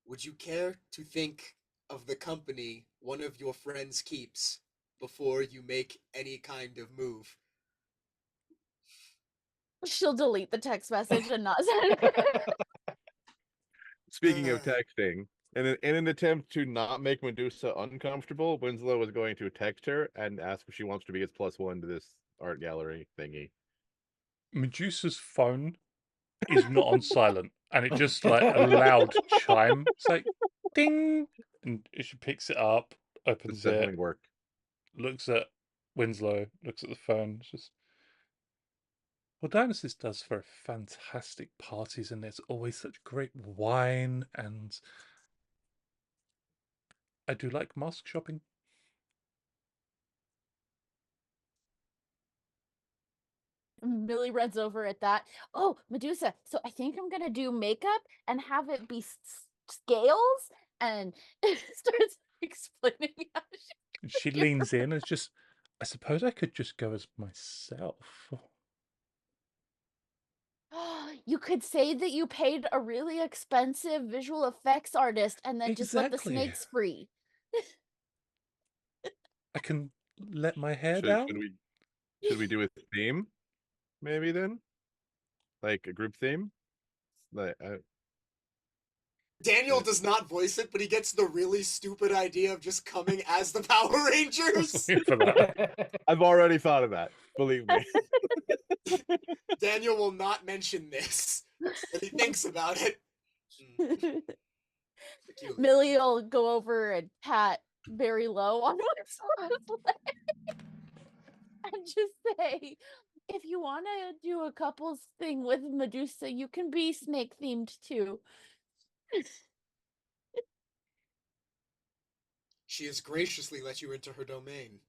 S4: would you care to think of the company one of your friends keeps before you make any kind of move?
S5: She'll delete the text message and not send it.
S2: Speaking of texting, in an attempt to not make Medusa uncomfortable, Winslow is going to text her and ask if she wants to be his +1 to this art gallery thingy.
S1: Medusa's phone is not on silent, and it just like a loud chime. It's like ding, and she picks it up,
S2: This
S1: opens
S2: definitely
S1: it,
S2: worked.
S1: looks at Winslow, looks at the phone. It's just well, Dionysus does for fantastic parties, and there's always such great wine, and I do like mask shopping.
S5: Millie runs over at that. Oh, Medusa. So I think I'm gonna do makeup and have it be scales and starts explaining how
S1: She leans in and it's just, I suppose I could just go as myself.
S5: you could say that you paid a really expensive visual effects artist and then just let the
S1: Exactly.
S5: snakes free.
S1: I can let my hair
S2: Should
S1: down.
S2: we do a theme? Maybe then? Like a group theme? Like
S4: Daniel does not voice it, but he gets the really stupid idea of just coming as the Power Rangers.
S1: For that.
S2: I've already thought of that, believe me.
S4: Daniel will not mention this, but he thinks about it. Peculiar.
S5: Millie will go over and pat very low on Winslow's leg and just say, if you want to do a couples thing with Medusa, you can be snake themed too.
S4: She has graciously let you into her domain.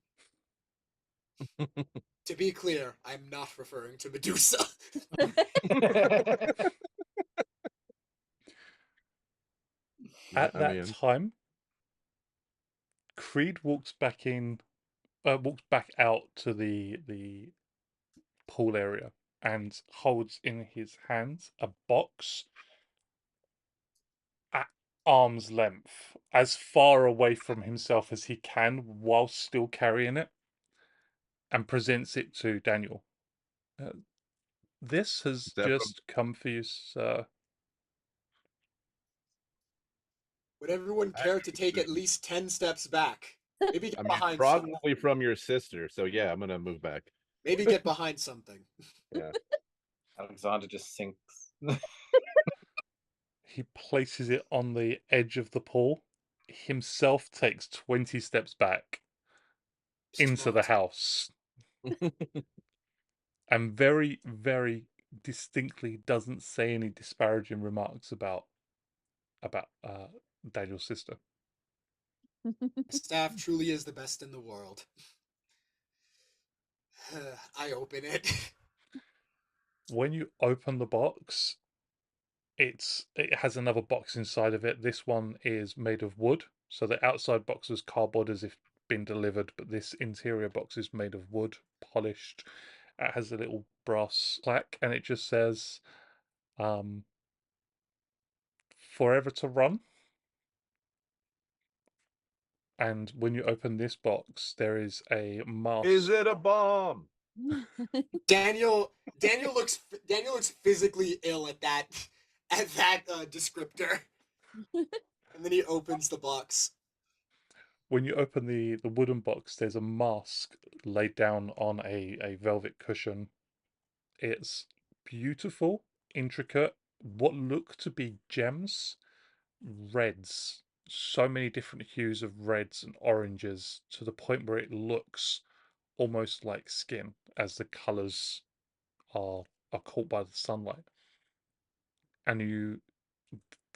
S4: To be clear, I'm not referring to Medusa.
S1: At that time, Creed walks back out to the pool area and holds in his hands a box at arm's length, as far away from himself as he can while still carrying it, and presents it to Daniel. This has just come for you, sir.
S4: Would everyone care to take at least 10 steps back Maybe get
S2: I mean,
S4: behind something.
S2: probably from your sister. So yeah, I'm gonna move back.
S4: Maybe get behind something.
S2: Yeah.
S3: Alexander just sinks.
S1: He places it on the edge of the pool. Himself takes 20 steps back into the
S4: Smart.
S1: house and very, very distinctly doesn't say any disparaging remarks about Daniel's sister.
S4: Staff truly is the best in the world. I open it.
S1: When you open the box, it has another box inside of it. This one is made of wood, so the outside box was cardboard as if been delivered, but this interior box is made of wood, polished. It has a little brass plaque, and it just says, "Forever to Run." And when you open this box, there is a mask.
S2: Is it a bomb?
S4: Daniel looks physically ill at that descriptor. And then he opens the box.
S1: When you open the wooden box, there's a mask laid down on a velvet cushion. It's beautiful, intricate, what look to be gems, reds, so many different hues of reds and oranges to the point where it looks almost like skin as the colors are caught by the sunlight. And you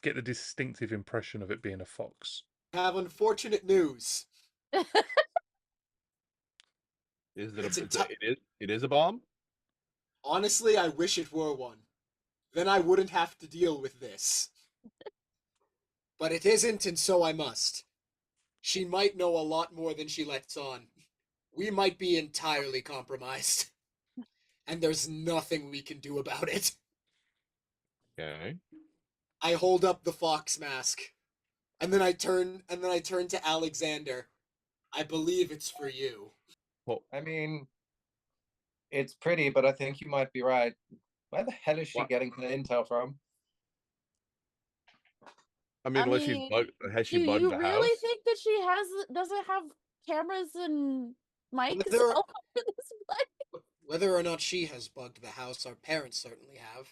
S1: get the distinctive impression of it being a fox.
S4: Have unfortunate news.
S2: Is it
S4: It's
S2: it is a bomb?
S4: Honestly, I wish it were one. Then I wouldn't have to deal with this. But it isn't, and so I must. She might know a lot more than she lets on. We might be entirely compromised. And there's nothing we can do about it.
S2: Okay.
S4: I hold up the fox mask. And then I turn to Alexander. I believe it's for you.
S2: Well,
S3: I mean, it's pretty, but I think you might be right. Where the hell is she
S2: What?
S3: getting the intel from?
S2: I mean, unless she's bugged, has she
S5: Do
S2: bugged
S5: you
S2: the
S5: really
S2: house?
S5: think that she doesn't have cameras and mics
S4: Whether-
S5: all over this place?
S4: Whether or not she has bugged the house, our parents certainly have.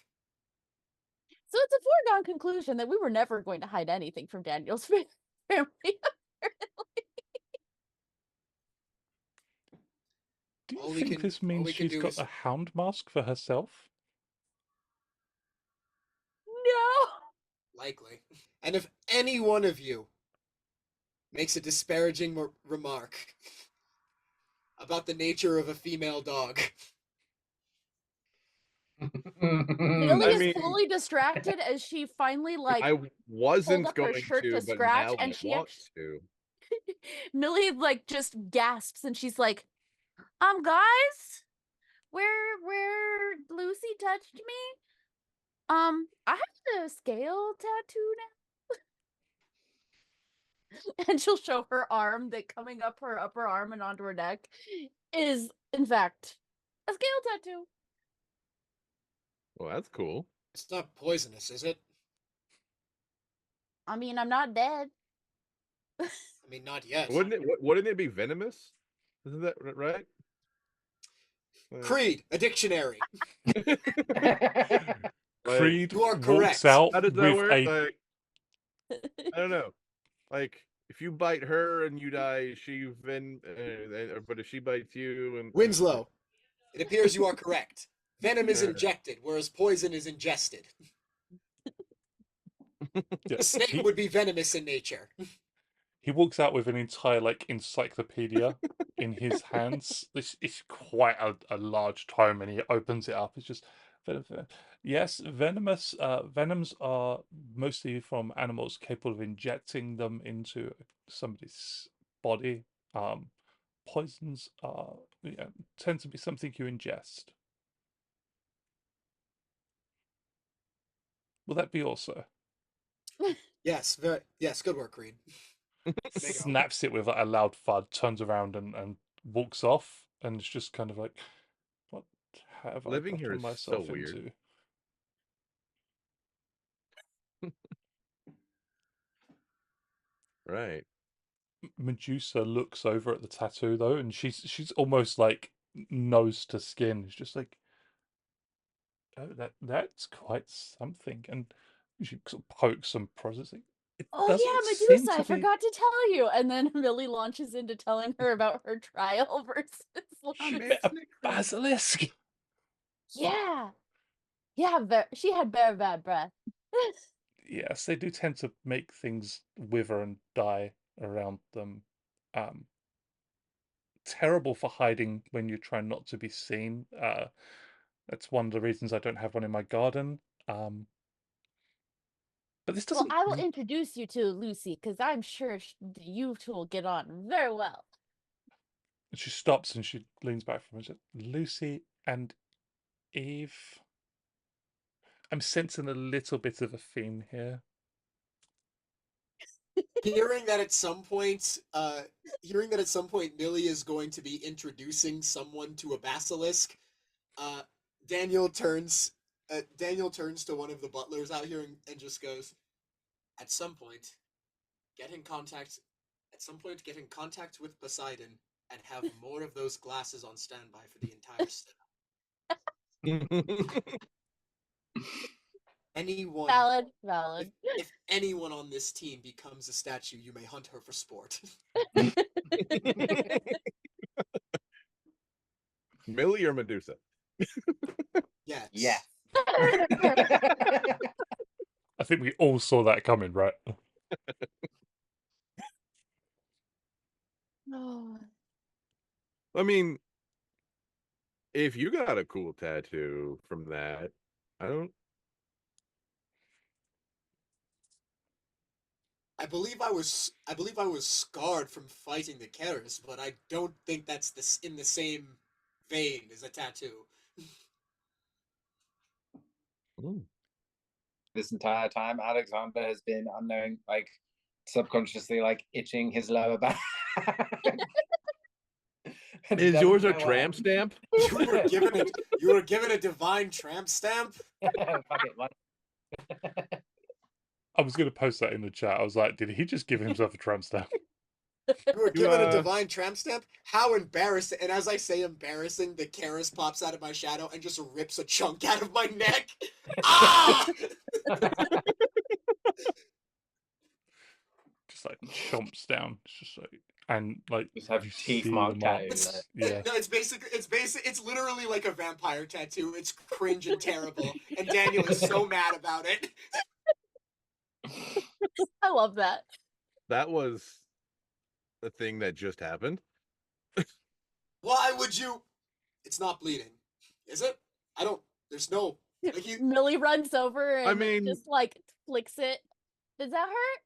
S5: So it's a foregone conclusion that we were never going to hide anything from Daniel's family.
S1: Do you
S4: All we
S1: think
S4: can-
S1: this
S4: all
S1: means
S4: we can
S1: she's
S4: do
S1: got
S4: is-
S1: a hound mask for herself?
S5: No.
S4: Likely. And if any one of you makes a disparaging remark about the nature of a female dog,
S5: Millie
S2: I
S5: is
S2: mean-
S5: fully distracted as she finally
S2: I wasn't
S5: up her
S2: going
S5: shirt
S2: to,
S5: to
S2: but
S5: scratch,
S2: now
S5: and
S2: I
S5: she
S2: want to.
S5: Millie just gasps and she's like, guys, where Lucy touched me, I have a scale tattoo now. And she'll show her arm that coming up her upper arm and onto her neck is in fact a scale tattoo.
S2: Well, that's cool.
S4: it's not poisonous, is it?
S5: I mean, I'm not dead.
S4: I mean, not yet.
S2: Wouldn't it be venomous? Isn't that right?
S4: Creed, a dictionary.
S1: Creed
S4: You are
S1: walks
S4: correct.
S1: out
S2: How does that
S1: with
S2: work?
S1: a
S2: Like, I don't know. Like, if you bite her and you die, but if she bites you and
S4: Winslow, it appears you are correct. Venom is
S2: Yeah.
S4: injected, whereas poison is ingested.
S1: yeah,
S4: A snake would be venomous in nature.
S1: he walks out with an entire encyclopedia in his hands. It's quite a large tome, and he opens it up. It's just yes, venomous. Venoms are mostly from animals capable of injecting them into somebody's body. Poisons are tend to be something you ingest. Will that be also?
S4: Yes, yes, good work, Creed. There you go.
S1: Snaps it with a loud thud, turns around and walks off, and it's just kind of like, what have
S2: Living
S1: I
S2: here
S1: gotten
S2: is so
S1: myself
S2: weird.
S1: into?
S2: Right.
S1: Medusa looks over at the tattoo though, and she's almost like nose to skin. It's just like, oh, that's quite something. And she sort of pokes and processing. It
S5: Oh
S1: doesn't
S5: yeah,
S1: seem
S5: Medusa,
S1: to
S5: I
S1: be.
S5: forgot to tell you. And then Millie launches into telling her about her trial versus
S1: She
S5: Lana.
S1: bit a basilisk.
S5: Yeah. Yeah, she had very bad breath.
S1: Yes, they do tend to make things wither and die around them. Terrible for hiding when you try not to be seen. That's one of the reasons I don't have one in my garden. But this
S5: Well,
S1: doesn't.
S5: I will introduce you to Lucy because I'm sure you two will get on very well.
S1: She stops and she leans back from it. Lucy and Eve. I'm sensing a little bit of a theme here.
S4: Hearing that at some point Millie is going to be introducing someone to a basilisk, Daniel turns to one of the butlers out here and just goes, at some point get in contact with Poseidon and have more of those glasses on standby for the entire setup. Anyone
S5: Valid.
S4: If anyone on this team becomes a statue, you may hunt her for sport.
S2: Millie or Medusa?
S4: Yes.
S3: Yeah.
S1: I think we all saw that coming, right?
S5: Oh.
S2: I mean, if you got a cool tattoo from that,
S4: I believe I was scarred from fighting the Heirs, but I don't think that's in the same vein as a tattoo.
S3: This entire time, Alexander has been unknowing, like subconsciously, like itching his lower back.
S2: Is yours a tramp stamp?
S4: You were given a divine tramp stamp?
S3: Fuck it, what?
S1: I was going to post that in the chat. I was like, did he just give himself a tramp stamp?
S4: You were given a divine tramp stamp? How embarrassing. And as I say embarrassing, the Karis pops out of my shadow and just rips a chunk out of my neck. Ah!
S1: Just like chomps down. It's just like, and like
S3: Just have
S1: you
S3: teeth
S1: see
S3: marked
S1: the
S3: tattoos,
S1: marks.
S3: like.
S1: Yeah.
S4: No, it's literally like a vampire tattoo. It's cringe and terrible. And Daniel is so mad about it.
S5: I love that.
S2: That was the thing that just happened.
S4: Why would you? It's not bleeding, is it? I don't. There's no. Like
S5: Millie runs over and
S2: mean-
S5: just like flicks it. Does that hurt?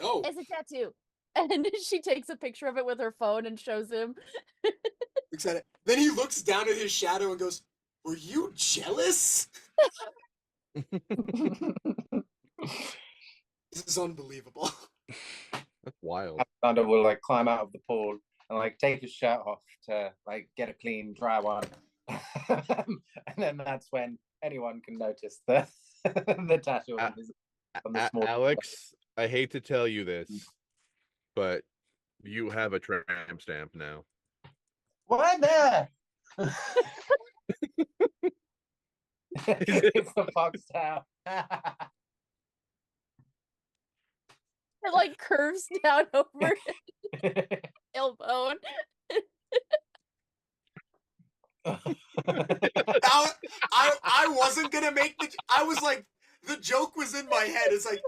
S4: No.
S5: It's a tattoo. And she takes a picture of it with her phone and shows him.
S4: Looks at it. Then he looks down at his shadow and goes, "Were you jealous?" This is unbelievable.
S2: That's wild.
S3: Alexander will like climb out of the pool and like take his shirt off to like get a clean, dry one. And then that's when anyone can notice the the tattoo on the small.
S2: Alex, I hate to tell you this, but you have a tramp stamp now.
S3: What there? It's the fox tail.
S5: It like curves down over his tailbone.
S4: I wasn't gonna make the. I was like, the joke was in my head. It's like,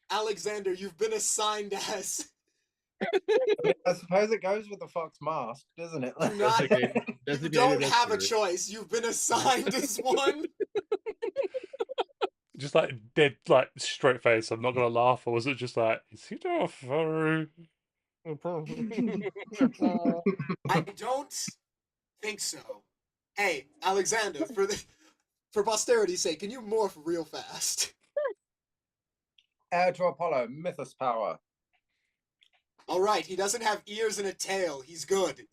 S4: Alexander, you've been assigned as.
S3: I suppose it goes with the fox mask, doesn't it?
S4: You don't have a choice. You've been assigned as one.
S1: Just like dead, like straight face. I'm not gonna laugh. Or was it just like, is he doing a furry?
S4: I don't think so. Hey, Alexander, for posterity's sake, can you morph real fast?
S3: Heir to Apollo, Mythos power.
S4: All right, he doesn't have ears and a tail. He's good.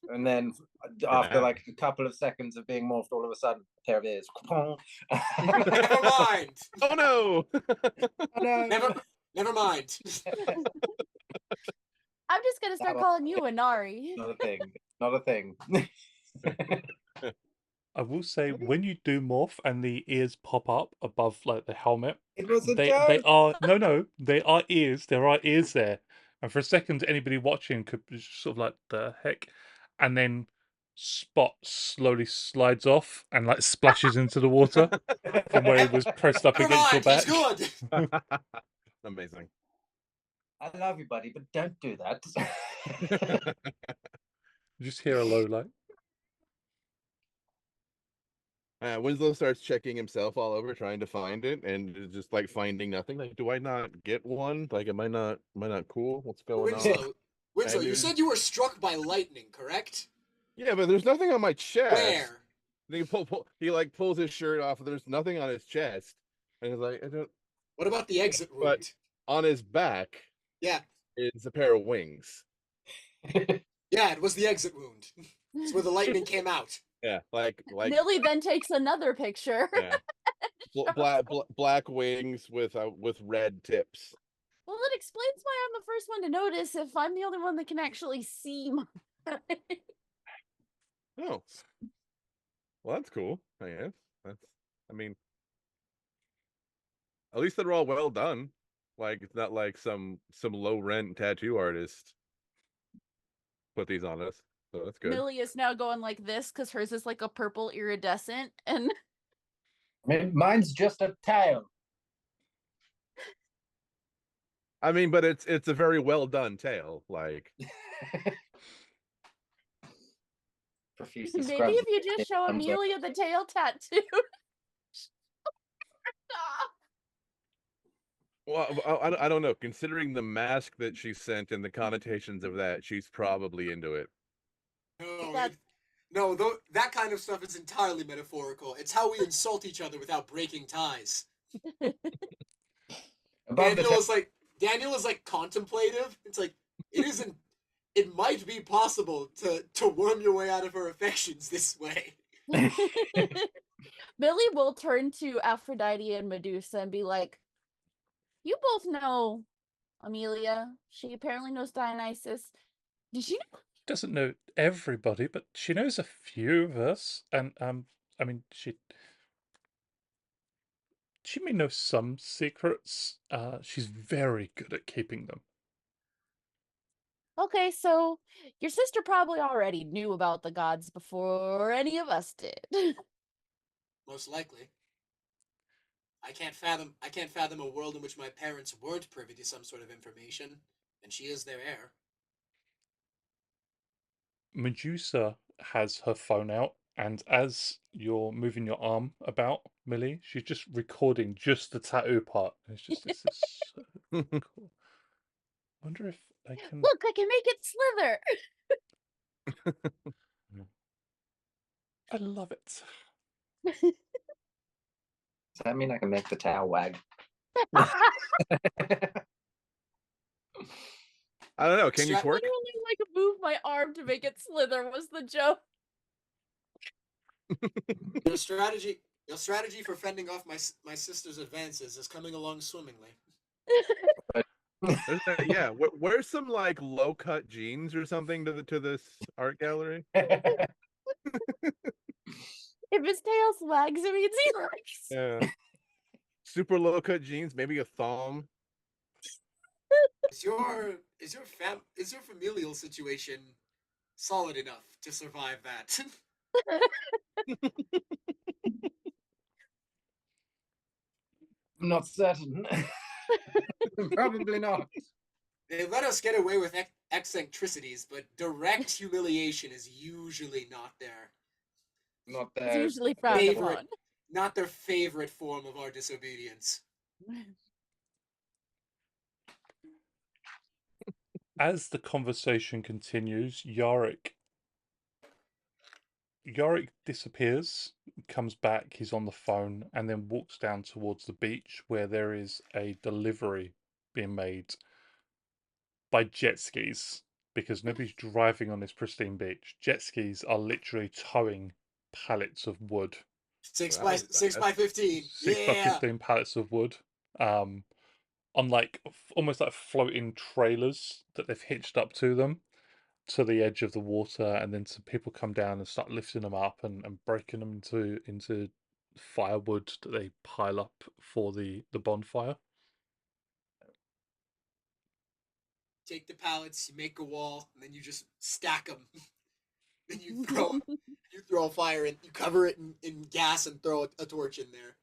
S3: And then after like a couple of seconds of being morphed, all of a sudden, there it is.
S4: Never mind.
S2: Oh no!
S3: Oh, no.
S4: Never mind.
S5: I'm just gonna start
S3: That
S5: calling you Inari.
S3: Not a thing. Not a thing.
S1: I will say when you do morph and the ears pop up above like the helmet,
S3: It was a
S1: they
S3: joke.
S1: are no, they are ears. There are ears there. And for a second, anybody watching could be sort of like the heck, and then Spot slowly slides off and like splashes into the water from where he was pressed up
S4: Never
S1: against your
S4: mind. He's
S1: back.
S4: good.
S2: Amazing.
S3: I love you, buddy, but don't do that.
S1: Just hear a low like.
S2: Winslow starts checking himself all over, trying to find it, and is just like finding nothing. Like, do I not get one? Like, am I not cool? What's going on?
S4: Winslow,
S2: And
S4: you
S2: it-
S4: said you were struck by lightning, correct?
S2: Yeah, but there's nothing on my chest.
S4: Where?
S2: He like pulls his shirt off, and there's nothing on his chest, and he's like, I don't.
S4: What about the exit wound?
S2: But on his back,
S4: Yeah.
S2: is a pair of wings.
S4: Yeah, it was the exit wound. It's where the lightning came out.
S2: Yeah, like
S5: Millie then takes another picture.
S2: yeah, black wings with red tips.
S5: Well, it explains why I'm the first one to notice if I'm the only one that can actually see my...
S2: Oh, well, that's cool. I guess I mean, at least they're all well done. Like, it's not like some low rent tattoo artist put these on us. So that's good.
S5: Millie is now going like this because hers is like a purple iridescent, and
S3: Mine's just a tail.
S2: I mean, but it's a very well done tail. Like,
S3: Profusely
S5: maybe
S3: scrubs.
S5: if you just show
S3: Thumbs up.
S5: Amelia the tail tattoo.
S2: well, I don't know. Considering the mask that she sent and the connotations of that, she's probably into it.
S4: No,
S5: That's-
S4: that kind of stuff is entirely metaphorical. It's how we insult each other without breaking ties.
S3: Above the
S4: Daniel is like contemplative. It's like it might be possible to worm your way out of her affections this way.
S5: Millie will turn to Aphrodite and Medusa and be like, "You both know Amelia. She apparently knows Dionysus. Did she know?"
S1: Doesn't know everybody, but she knows a few of us, and I mean, she may know some secrets. She's very good at keeping them.
S5: Okay, so your sister probably already knew about the gods before any of us did.
S4: Most likely. I can't fathom a world in which my parents weren't privy to some sort of information, and she is their heir.
S1: Medusa has her phone out, and as you're moving your arm about, Millie, she's just recording just the tattoo part. It's just this is so cool. Wonder if I can.
S5: Look, I can make it slither.
S1: I love it.
S3: Does that mean I can make the tail wag?
S2: I don't know. Can you
S4: Stra-
S2: twerk?
S5: Literally, like, move my arm to make it slither was the joke.
S4: Your strategy for fending off my sister's advances is coming along swimmingly.
S2: Yeah, wear some like low cut jeans or something to this art gallery.
S5: If his tail swags, it means he likes.
S2: Yeah, super low cut jeans, maybe a thong.
S4: Is your familial situation solid enough to survive that?
S3: I'm not certain. Probably not.
S4: They let us get away with eccentricities, but direct humiliation is usually not
S3: Not
S5: It's
S3: there.
S5: usually frowned
S4: favorite.
S5: upon.
S4: Not their favorite form of our disobedience.
S1: As the conversation continues, Yorick disappears, comes back, he's on the phone, and then walks down towards the beach where there is a delivery being made by jet skis, because nobody's driving on this pristine beach. Jet skis are literally towing pallets of wood.
S4: 6
S2: Wow,
S4: by 15.
S1: 6 by
S4: Yeah.
S1: 15 pallets of wood. on like almost like floating trailers that they've hitched up to them to the edge of the water, and then some people come down and start lifting them up and breaking them into firewood that they pile up for the bonfire.
S4: Take the pallets, you make a wall, and then you just stack them. Then you throw a fire in, you cover it in gas and throw a torch in there.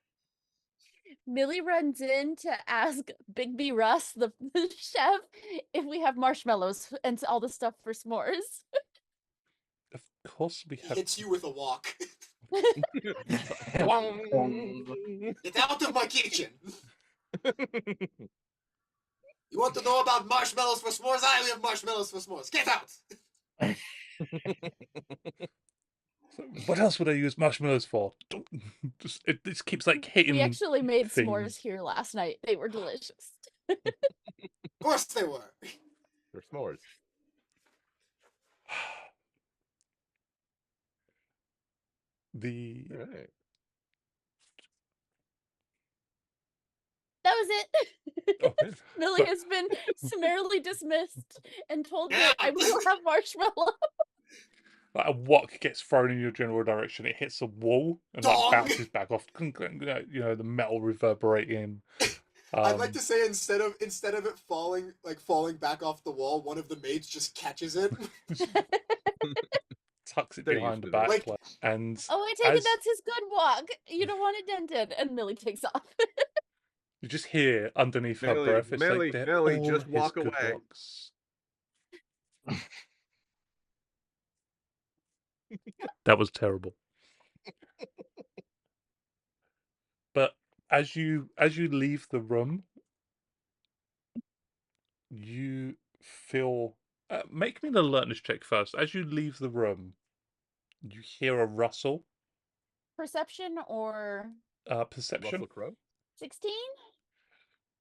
S5: Millie runs in to ask Big B Russ, the chef, if we have marshmallows and all the stuff for s'mores.
S1: Of course we
S4: He
S1: have.
S4: hits you with a walk.
S2: Wong.
S4: Get out of my kitchen! You want to know about marshmallows for s'mores? I have marshmallows for s'mores. Get out!
S1: So what else would I use marshmallows for? It just keeps like hitting.
S5: We actually made
S1: things.
S5: s'mores here last night. They were delicious.
S4: Of course they were.
S2: They're s'mores.
S1: The
S2: All right.
S5: That was it.
S1: oh, yeah.
S5: Millie
S1: So-
S5: has been summarily dismissed and told that I will have marshmallow.
S1: like a wok gets thrown in your general direction, it hits a wall and like
S4: Dong!
S1: bounces back off. You know, the metal reverberating.
S4: I'd like to say instead of it falling back off the wall, one of the maids just catches it.
S1: tucks it
S2: They're
S1: behind the
S2: used to that.
S1: back,
S4: Like-
S1: and
S5: Oh, I take it
S1: as-
S5: that's his good walk. You don't want it dented. And Millie takes off.
S1: you just hear underneath her
S2: Millie,
S1: breath, it's
S2: Millie,
S1: like,
S2: Millie,
S1: all
S2: just
S1: his
S2: walk
S1: good
S2: away.
S1: walks. That was terrible. But as you leave the room, you feel. Make me an alertness check first. As you leave the room, you hear a rustle.
S5: Perception or
S1: Perception.
S2: Russell Crowe.
S5: 16?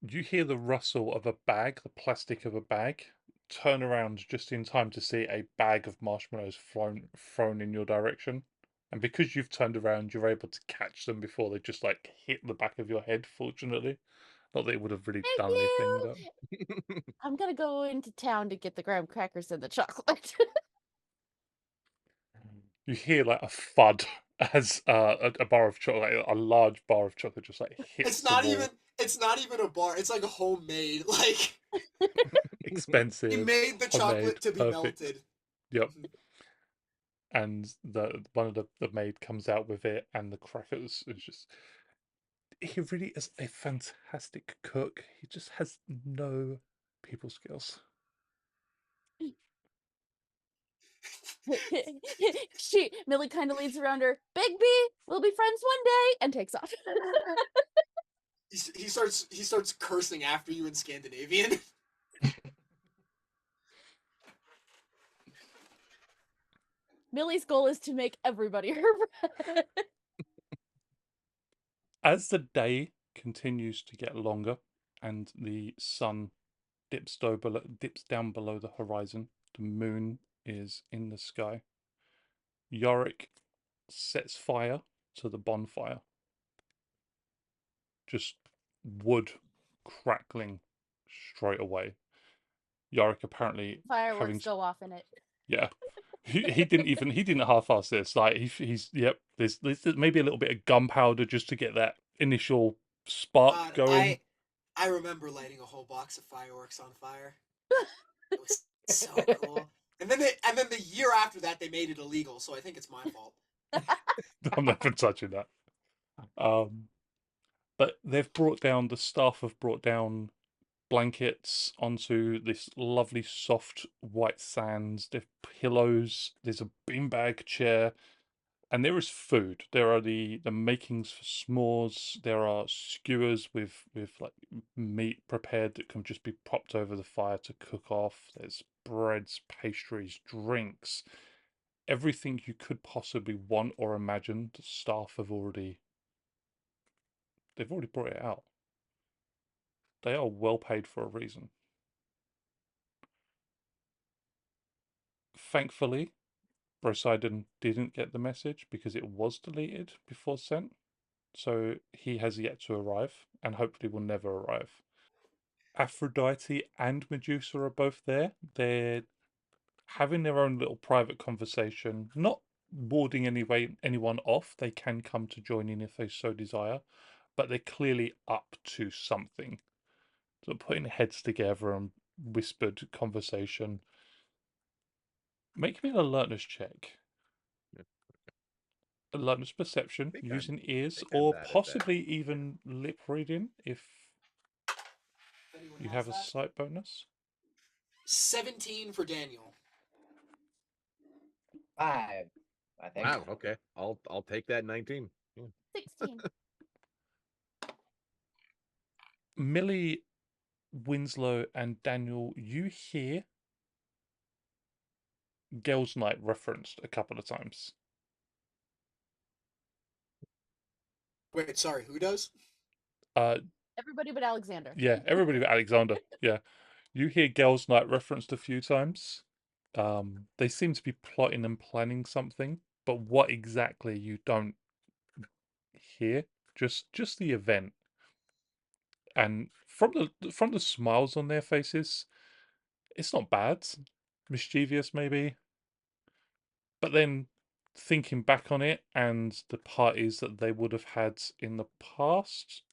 S1: You hear the rustle of a bag, the plastic of a bag. Turn around just in time to see a bag of marshmallows thrown in your direction. And because you've turned around, you're able to catch them before they just like hit the back of your head, fortunately. Not that it would have really
S5: Thank
S1: done anything,
S5: you.
S1: but
S5: I'm gonna go into town to get the graham crackers and the chocolate.
S1: you hear like a thud as a bar of chocolate, a large bar of chocolate just like hits
S4: It's
S1: the
S4: not
S1: wall.
S4: even a bar. It's like a homemade. Like
S1: Expensive.
S4: he made the chocolate to be
S1: perfect.
S4: melted.
S1: Yep. And one of the maid comes out with it, and the crackers is just. He really is a fantastic cook. He just has no people skills.
S5: Millie kind of leads around her. Big B, we'll be friends one day, and takes off.
S4: He starts cursing after you in Scandinavian.
S5: Millie's goal is to make everybody her friend.
S1: As the day continues to get longer and the sun dips down below the horizon, the moon is in the sky, Yorick sets fire to the bonfire. Just wood crackling straight away. Yorick apparently
S5: Fireworks go off in it.
S1: Yeah. He didn't half-ass this. Like he's yep. There's maybe a little bit of gunpowder just to get that initial spark
S4: God,
S1: going.
S4: I remember lighting a whole box of fireworks on fire. It was so cool. And then the year after that they made it illegal, so I think it's my fault.
S1: I'm not even touching that. But the staff have brought down blankets onto this lovely soft white sand. There's pillows. There's a beanbag chair. And there is food. There are the makings for s'mores. There are skewers with like meat prepared that can just be popped over the fire to cook off. There's breads, pastries, drinks, everything you could possibly want or imagine. The staff they've already brought it out. They are well paid for a reason. Thankfully, Brosidon didn't get the message because it was deleted before sent. So he has yet to arrive and hopefully will never arrive. Aphrodite and Medusa are both there. They're having their own little private conversation, not warding anyone off. They can come to join in if they so desire, but they're clearly up to something. So putting heads together and whispered conversation. Make me an alertness check. Alertness perception
S2: think
S1: using ears
S2: think I'm
S1: or
S2: bad at that.
S1: possibly even lip reading if
S4: Anyone
S1: you
S4: has
S1: have a
S4: that?
S1: sight bonus.
S4: 17 for Daniel.
S3: 5, I think.
S2: Wow. Okay. I'll take that 19.
S5: 16.
S1: Millie, Winslow, and Daniel, you hear Girls' Night referenced a couple of times.
S4: Wait, sorry, who does?
S5: Everybody but Alexander.
S1: Yeah, everybody but Alexander. Yeah. You hear Girls' Night referenced a few times. They seem to be plotting and planning something, but what exactly you don't hear. Just the event. And from the smiles on their faces, it's not bad. Mischievous maybe. But then thinking back on it and the parties that they would have had in the past,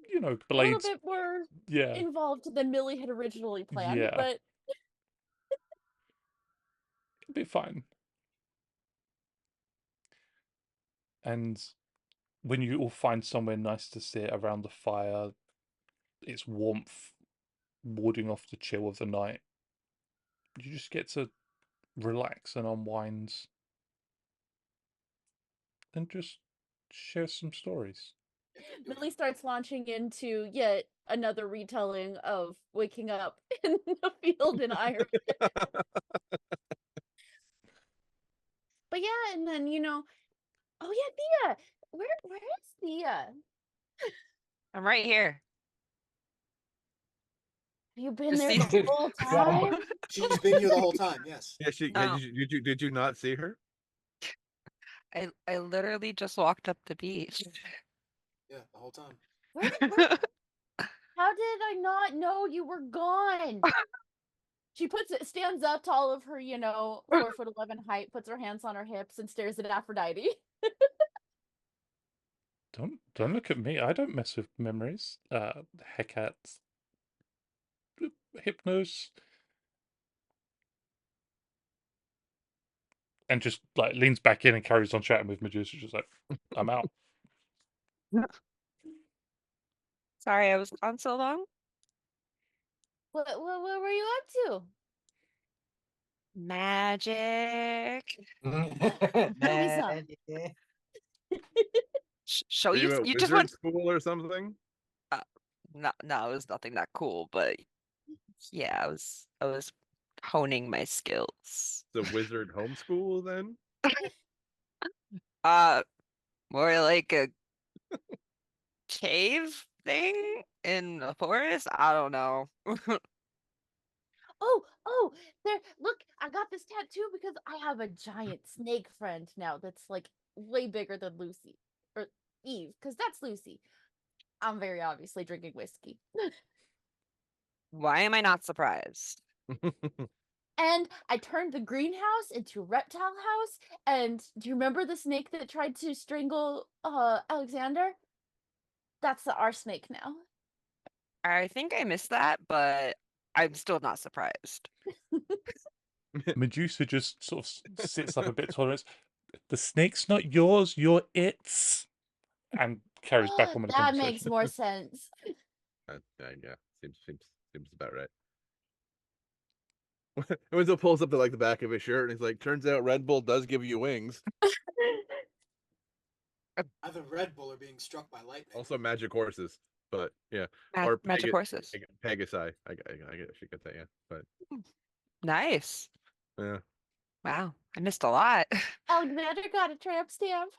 S1: you know,
S5: A little
S1: Blades.
S5: bit more
S1: Yeah.
S5: involved than Millie had originally planned,
S1: Yeah.
S5: but
S1: It'll be fine. And when you all find somewhere nice to sit around the fire, it's warmth warding off the chill of the night. You just get to relax and unwind and just share some stories.
S5: Millie starts launching into yet another retelling of waking up in the field in Ireland. But yeah, and then oh yeah, Thea. Where is Thea?
S6: I'm right here.
S5: Have you been
S6: Just
S5: there
S6: these-
S5: the whole time?
S4: She's been here the whole time, yes.
S2: Yeah.
S6: Oh.
S2: Did you not see her?
S6: I literally just walked up the beach.
S4: Yeah, the whole time.
S5: Where How did I not know you were gone? She stands up to all of her, 4'11" height, puts her hands on her hips, and stares at Aphrodite.
S1: Don't look at me. I don't mess with memories. Hecate, Hypnos, and just like leans back in and carries on chatting with Medusa. Just like, I'm out.
S6: Sorry, I was gone so long.
S5: What were you up to?
S6: Magic.
S5: Show me some.
S6: Show
S2: Were
S6: you.
S2: you at
S6: You just
S2: wizard
S6: went.
S2: school or something?
S6: No, it was nothing that cool, but yeah, I was honing my skills.
S2: The wizard homeschool then?
S6: More like a cave thing in a forest. I don't know.
S5: Oh, there, look, I got this tattoo because I have a giant snake friend now that's like way bigger than Lucy. Or Eve, because that's Lucy. I'm very obviously drinking whiskey.
S6: Why am I not surprised?
S5: And I turned the greenhouse into a reptile house. And do you remember the snake that tried to strangle Alexander? That's our snake now.
S6: I think I missed that, but I'm still not surprised.
S1: Medusa just sort of sits up a bit taller. The snake's not yours, you're its. And carries back on with the
S5: That
S1: conversation.
S5: makes more sense.
S2: Yeah, seems about right. Winslow pulls up the back of his shirt and he's like, "Turns out Red Bull does give you wings.
S4: Either Red Bull or being struck by lightning.
S2: Also magic horses, but yeah,
S6: Magic horses.
S2: Pegasi. I guess you could say, yeah, but
S6: Nice.
S2: yeah,
S6: Wow, I missed a lot.
S5: Alexander got a tramp stamp.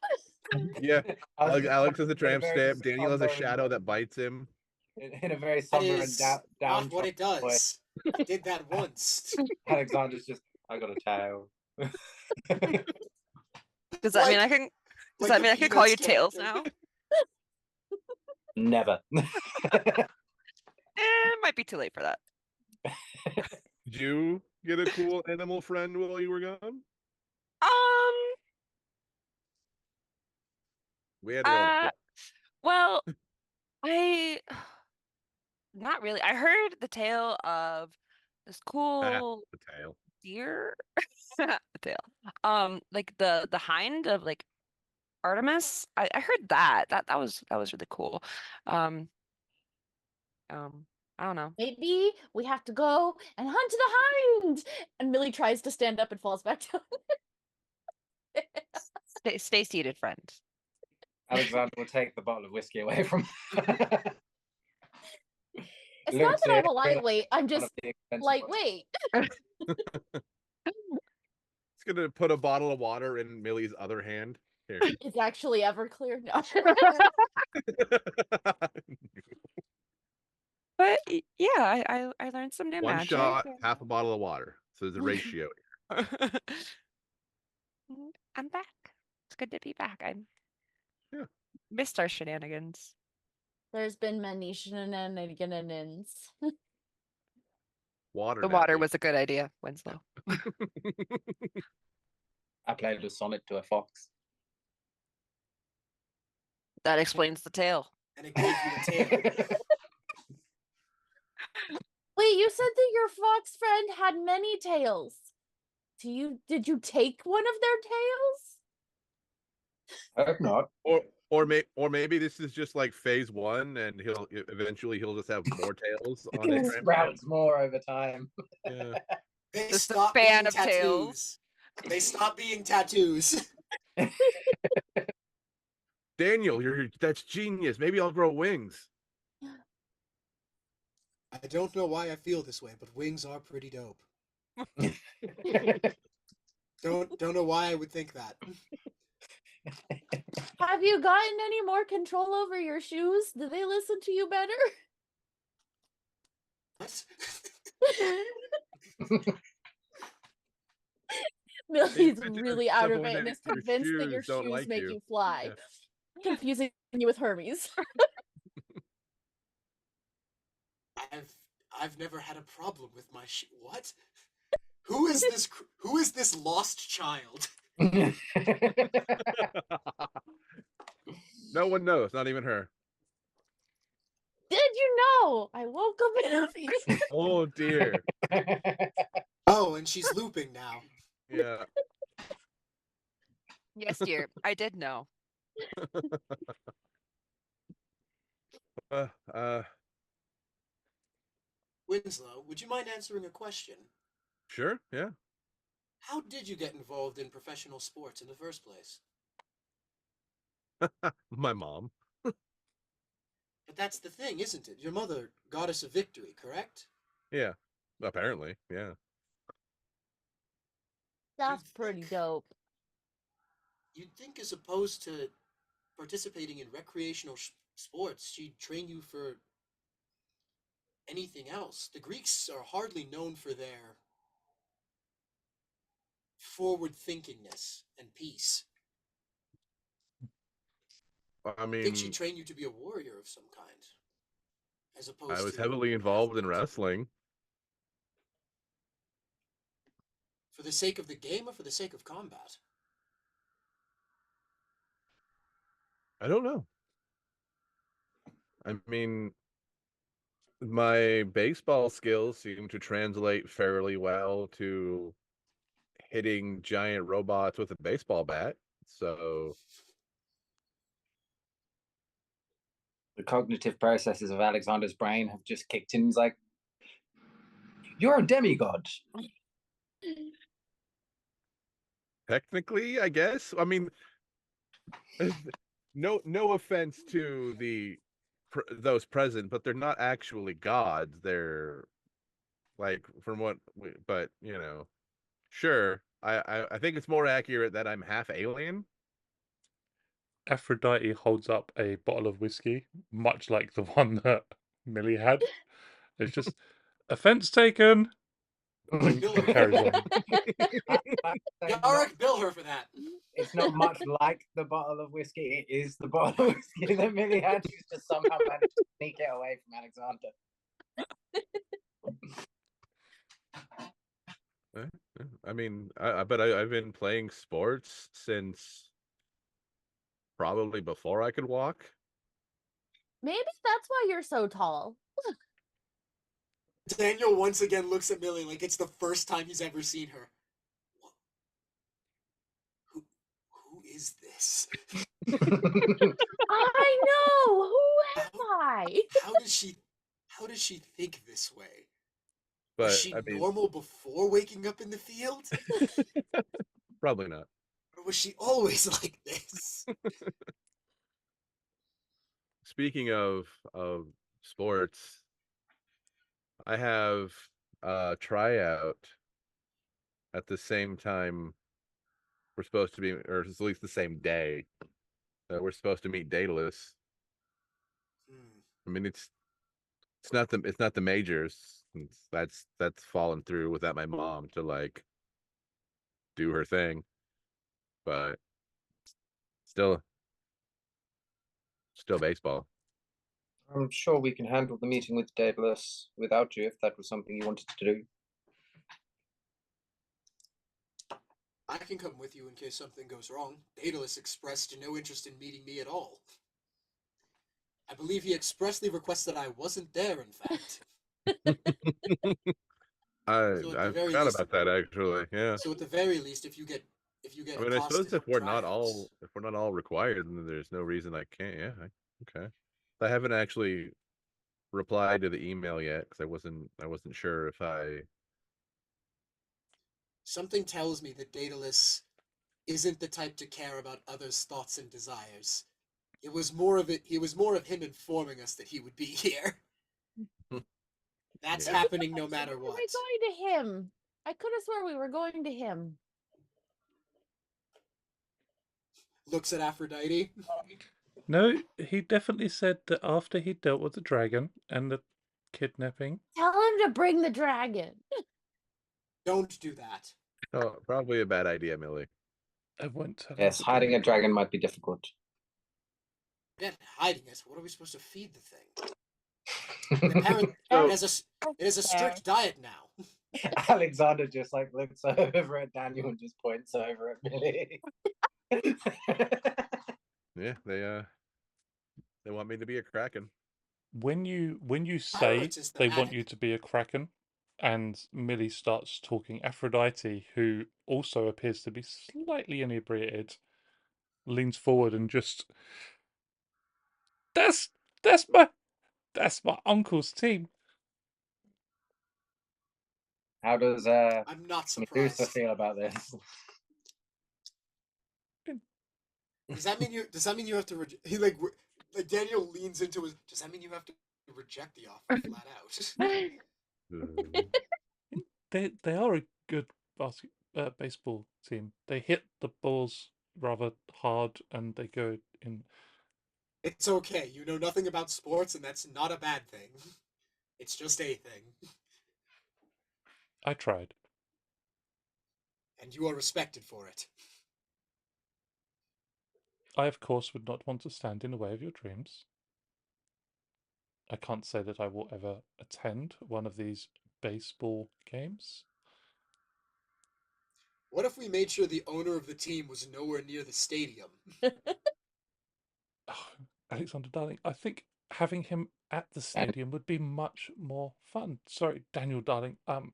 S2: yeah. Alex has a
S3: In
S2: tramp
S3: very
S2: stamp. Daniel has a
S3: somber
S2: shadow that bites him.
S3: in a very
S4: That
S3: somber and
S4: is
S3: down.
S4: not what it does. I did that once.
S3: Alexander's just, I got a tail.
S6: Does that mean
S4: Like-
S6: I can? Does
S4: like
S6: that
S4: the
S6: mean I can call you
S4: Peanuts
S6: Tails
S4: character.
S6: now?
S3: Never.
S6: It might be too late for that.
S2: Did you get a cool animal friend while you were gone? We had to go on a quest.
S6: Well, I not really. I heard the tale of this cool
S2: The tail.
S6: deer. The tail. Like the hind of like Artemis. I heard that. That was really cool. I don't know.
S5: Maybe we have to go and hunt the hind. And Millie tries to stand up and falls back down.
S6: Stay seated, friend.
S3: Alexander will take the bottle of whiskey away from
S5: It's not that I'm a lightweight. I'm just lightweight.
S2: It's gonna put a bottle of water in Millie's other hand. Here.
S5: It's actually Everclear. No.
S6: But yeah, I learned some new
S2: One
S6: magic.
S2: shot, half a bottle of water. So there's a ratio here.
S6: I'm back. It's good to be back. I missed our shenanigans.
S5: There's been many shenanigans.
S2: Water.
S6: The water was a good idea, Winslow.
S3: I played a sonnet to a fox.
S6: That explains the tale.
S4: And it gave you a tail.
S5: Wait, you said that your fox friend had many tails. Did you take one of their tails?
S3: I hope not.
S2: Or maybe this is just like phase 1, and he'll eventually just have more tails on
S3: It
S2: his
S3: sprouts more over time.
S2: Yeah.
S4: They
S6: Just a
S4: stop
S6: fan
S4: being
S6: of
S4: tattoos.
S6: tails.
S4: They stop being tattoos.
S2: Daniel, that's genius. Maybe I'll grow wings.
S4: I don't know why I feel this way, but wings are pretty dope. Don't know why I would think that.
S5: Have you gotten any more control over your shoes? Do they listen to you better?
S4: What?
S5: Millie's really out of it and is
S2: Your
S5: convinced that your
S2: shoes don't
S5: shoes
S2: like
S5: make
S2: you.
S5: you fly.
S2: Yeah.
S5: Confusing you with Hermes.
S4: I've never had a problem with my shoe. What? Who is this? Who is this lost child?
S2: No one knows, not even her.
S5: Did you know? I woke up in a fever.
S2: Oh dear.
S4: Oh, and she's looping now.
S2: Yeah.
S6: Yes, dear. I did know.
S4: Winslow, would you mind answering a question?
S2: Sure, yeah.
S4: How did you get involved in professional sports in the first place?
S2: My mom.
S4: But that's the thing, isn't it? Your mother got us a victory, correct?
S2: Yeah. Apparently, yeah.
S5: That's pretty dope.
S4: You'd think as opposed to participating in recreational sports, she'd train you for anything else. The Greeks are hardly known for their forward-thinkingness and peace.
S2: I mean,
S4: I think she'd train you to be a warrior of some kind. As opposed to...
S2: I was heavily involved in wrestling.
S4: For the sake of the game or for the sake of combat?
S2: I don't know. I mean, my baseball skills seem to translate fairly well to hitting giant robots with a baseball bat. So
S3: The cognitive processes of Alexander's brain have just kicked in. He's like, "You're a demigod."
S2: technically, I guess. I mean, no offense to those present, but they're not actually gods. They're like but sure. I think it's more accurate that I'm half alien.
S1: Aphrodite holds up a bottle of whiskey, much like the one that Millie had. It's just, offense taken.
S4: Bill her.
S1: Carries on.
S4: Yarrick, bill her for that.
S3: It's not much like the bottle of whiskey. It is the bottle of whiskey that Millie had. She's just somehow managed to sneak it away from Alexander.
S2: I mean, I've been playing sports since probably before I could walk.
S5: Maybe that's why you're so tall.
S4: Daniel once again looks at Millie like it's the first time he's ever seen her. Who is this?
S5: I know. Who am I?
S4: How does she think this way?
S2: But
S4: Was she
S2: I mean,
S4: normal before waking up in the field?
S2: probably not.
S4: Or was she always like this?
S2: Speaking of sports, I have a tryout at the same time we're supposed to be, or at least the same day that we're supposed to meet Daedalus. I mean, it's not the majors. That's fallen through without my mom to like do her thing, but still baseball.
S3: I'm sure we can handle the meeting with Daedalus without you if that was something you wanted to do.
S4: I can come with you in case something goes wrong. Daedalus expressed no interest in meeting me at all. I believe he expressly requested I wasn't there, in fact.
S2: I
S4: very
S2: forgot
S4: least-
S2: about that actually. Yeah.
S4: So at the very least, if you get
S2: I mean, I suppose
S4: accosted
S2: if we're
S4: at
S2: not
S4: tryouts-
S2: all required, then there's no reason I can't. Yeah. Okay. I haven't actually replied to the email yet because I wasn't sure if I.
S4: Something tells me that Daedalus isn't the type to care about others' thoughts and desires. He was more of him informing us that he would be here. That's
S2: Yeah.
S4: happening no matter
S5: We're
S4: what.
S5: going to him. I could have sworn we were going to him.
S4: Looks at Aphrodite.
S1: No, he definitely said that after he dealt with the dragon and the kidnapping.
S5: Tell him to bring the dragon.
S4: Don't do that.
S2: Oh, probably a bad idea, Millie.
S1: I won't tell him
S3: Yes,
S1: to do
S3: hiding
S1: it.
S3: a dragon might be difficult.
S4: Forget hiding it. What are we supposed to feed the thing? Apparently,
S3: So-
S4: it has a strict diet now.
S3: Alexander just like looks over at Daniel and just points over at Millie.
S2: Yeah, they want me to be a kraken.
S1: When you say
S4: Pirates is
S1: they want
S4: thematic.
S1: you to be a kraken, and Millie starts talking, Aphrodite, who also appears to be slightly inebriated, leans forward and just that's my uncle's team.
S3: How does
S4: I'm not surprised.
S3: Medusa feel about this?
S4: Does that mean you have to? He like Daniel leans into his. Does that mean you have to reject the offer flat out?
S1: They are a good baseball team. They hit the balls rather hard and they go in.
S4: It's okay. You know nothing about sports, and that's not a bad thing. It's just a thing,
S1: I tried.
S4: and you are respected for it.
S1: I, of course, would not want to stand in the way of your dreams. I can't say that I will ever attend one of these baseball games.
S4: What if we made sure the owner of the team was nowhere near the stadium?
S1: Oh, Alexander, darling, I think having him at the stadium would be much more fun. Sorry, Daniel, darling.
S4: I'm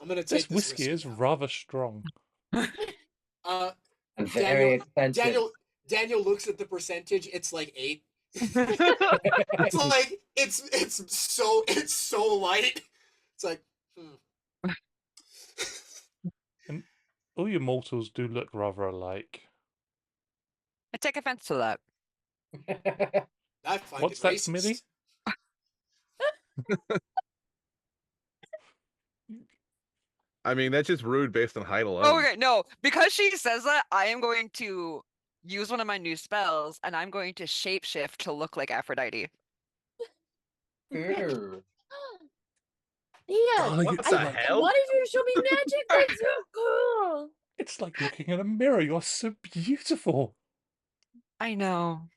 S4: gonna
S1: This
S4: take this
S1: whiskey is
S4: now.
S1: rather strong.
S3: And very expensive.
S4: Daniel looks at the percentage. It's like 8. It's like it's so light. It's like.
S1: And all your mortals do look rather alike.
S6: I take offense to that.
S4: I find
S1: What's
S4: it
S1: that,
S4: racist.
S1: Millie?
S2: I mean, that's just rude based on height alone.
S6: Oh, okay, no, because she says that, I am going to use one of my new spells, and I'm going to shapeshift to look like Aphrodite.
S3: Ooh.
S5: Yeah,
S2: What the hell?
S5: why did you show me magic? That's so cool.
S1: It's like looking in a mirror. You're so beautiful.
S6: I know.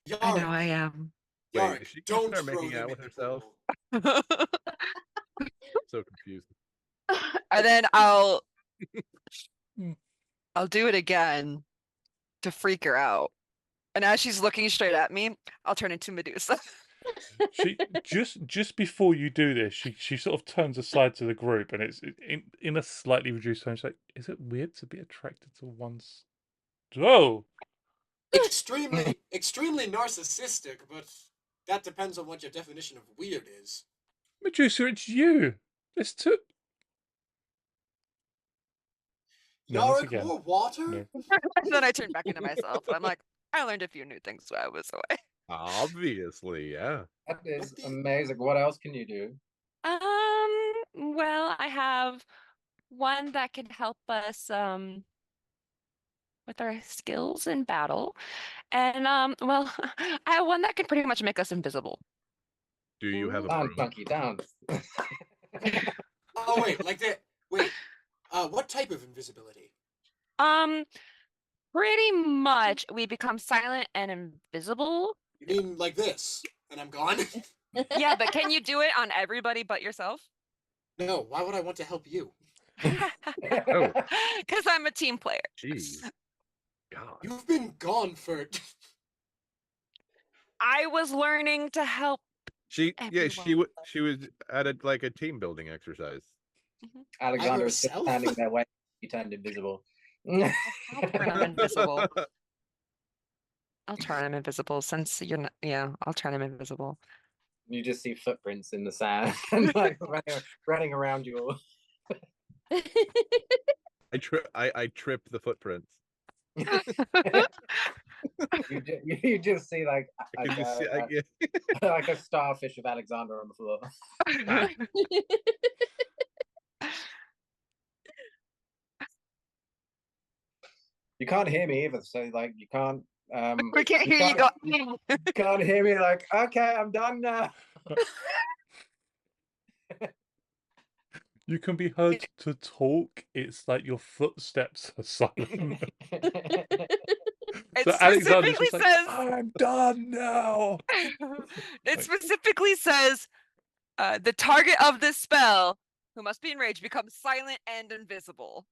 S4: Yarick,
S6: I am.
S2: Wait,
S4: Yarick,
S2: is she gonna
S4: don't
S2: start
S4: throw
S2: making
S4: them
S2: out with
S4: in the
S2: herself?
S4: pool.
S2: So confused.
S6: And then I'll
S1: Hmm.
S6: do it again to freak her out. And as she's looking straight at me, I'll turn into Medusa.
S1: She just before you do this, she sort of turns aside to the group, and it's in a slightly reduced tone. She's like, "Is it weird to be attracted to one's?" Oh,
S4: Extremely narcissistic, but that depends on what your definition of weird is.
S1: Medusa, it's you. It's too. No, not
S4: Yarick,
S1: again.
S4: more water?
S1: No.
S6: And then I turn back into myself. I'm like, I learned a few new things while I was away.
S2: Obviously, yeah.
S3: That is amazing. What else can you do?
S6: Well, I have one that can help us with our skills in battle. And well, I have one that can pretty much make us invisible.
S2: Do you have a
S3: Dance,
S2: broom?
S3: monkey, dance.
S4: Oh wait, like that. Wait, what type of invisibility?
S6: Pretty much we become silent and invisible.
S4: You mean like this, and I'm gone?
S6: Yeah, but can you do it on everybody but yourself?
S4: No, why would I want to help you?
S2: Oh,
S6: Because I'm a team player.
S2: jeez. God.
S4: You've been gone for.
S6: I was learning to help.
S2: She
S6: everyone.
S2: she was at a team building exercise.
S3: Alexander is just
S4: herself?
S3: standing there waiting. He turned invisible.
S6: I'll turn him invisible. I'll turn him invisible since you're not. Yeah, I'll turn him invisible.
S3: You just see footprints in the sand and like running around you all.
S2: I trip the footprints.
S3: You just see like
S2: I can just see,
S3: like a starfish of Alexander on the floor. You can't hear me either, so like you can't.
S6: We can't hear you go.
S3: You can't hear me. Like, okay, I'm done now.
S1: You can be heard to talk. It's like your footsteps are silent.
S6: It
S1: So Alexander's
S6: specifically
S1: just like,
S6: says.
S1: "I'm done now."
S6: It specifically says, the target of this spell, who must be enraged, becomes silent and invisible.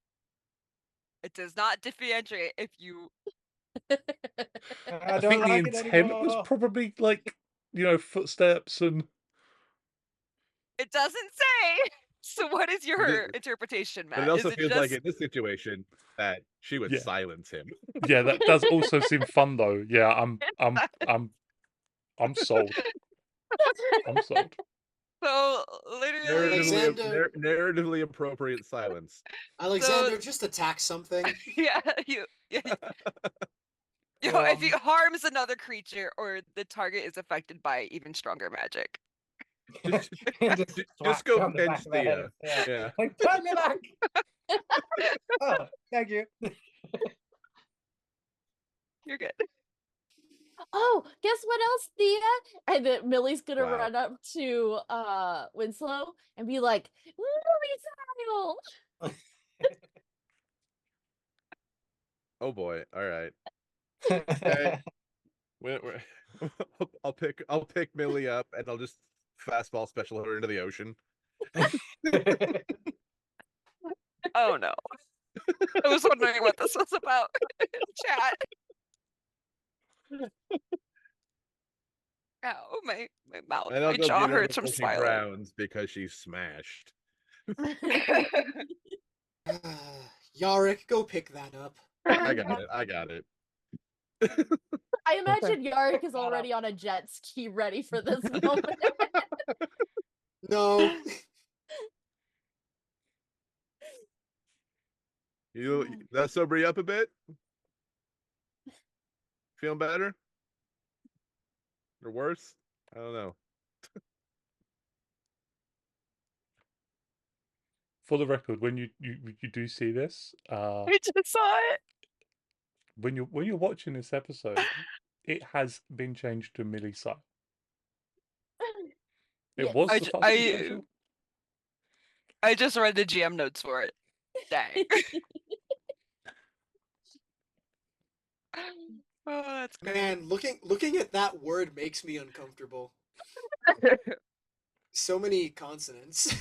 S6: It does not differentiate if you.
S1: I think the intent was probably like, footsteps and.
S6: It doesn't say. So what is your interpretation, Matt?
S2: But it also
S6: is it
S2: feels
S6: just...
S2: like in this situation that she would silence him.
S1: Yeah, that does also seem fun though. Yeah, I'm sold. I'm sold.
S6: So literally,
S2: narratively appropriate silence.
S4: Alexander, just attack something.
S6: Yeah, if it harms another creature or the target is affected by even stronger magic.
S2: Just go pinch Thea. Yeah.
S3: Like, turn me back. Oh, thank you.
S6: You're good.
S5: Oh, guess what else, Thea? And then Millie's gonna
S2: Wow.
S5: run up to Winslow and be like, "Millie style."
S2: Oh boy. All right. Okay. I'll pick Millie up and I'll just fastball special her into the ocean.
S6: Oh no. I was wondering what this was about in chat. Ow, my mouth,
S2: And I'll
S6: my
S2: go
S6: jaw
S2: get her
S6: hurts from
S2: before she
S6: smiling.
S2: drowns because she's smashed.
S4: Yarick, go pick that up.
S2: I got it.
S5: I imagine Yarick is already on a jet ski ready for this moment.
S4: No.
S2: That sober you up a bit? Feeling better? Or worse? I don't know.
S1: For the record, when you do see this,
S6: I just saw it.
S1: when you're watching this episode, it has been changed to Millie style. It
S5: Yes.
S1: was the fastest
S6: I
S1: special.
S6: I just read the GM notes for it. Dang. Oh, that's great.
S4: Man, looking at that word makes me uncomfortable. So many consonants.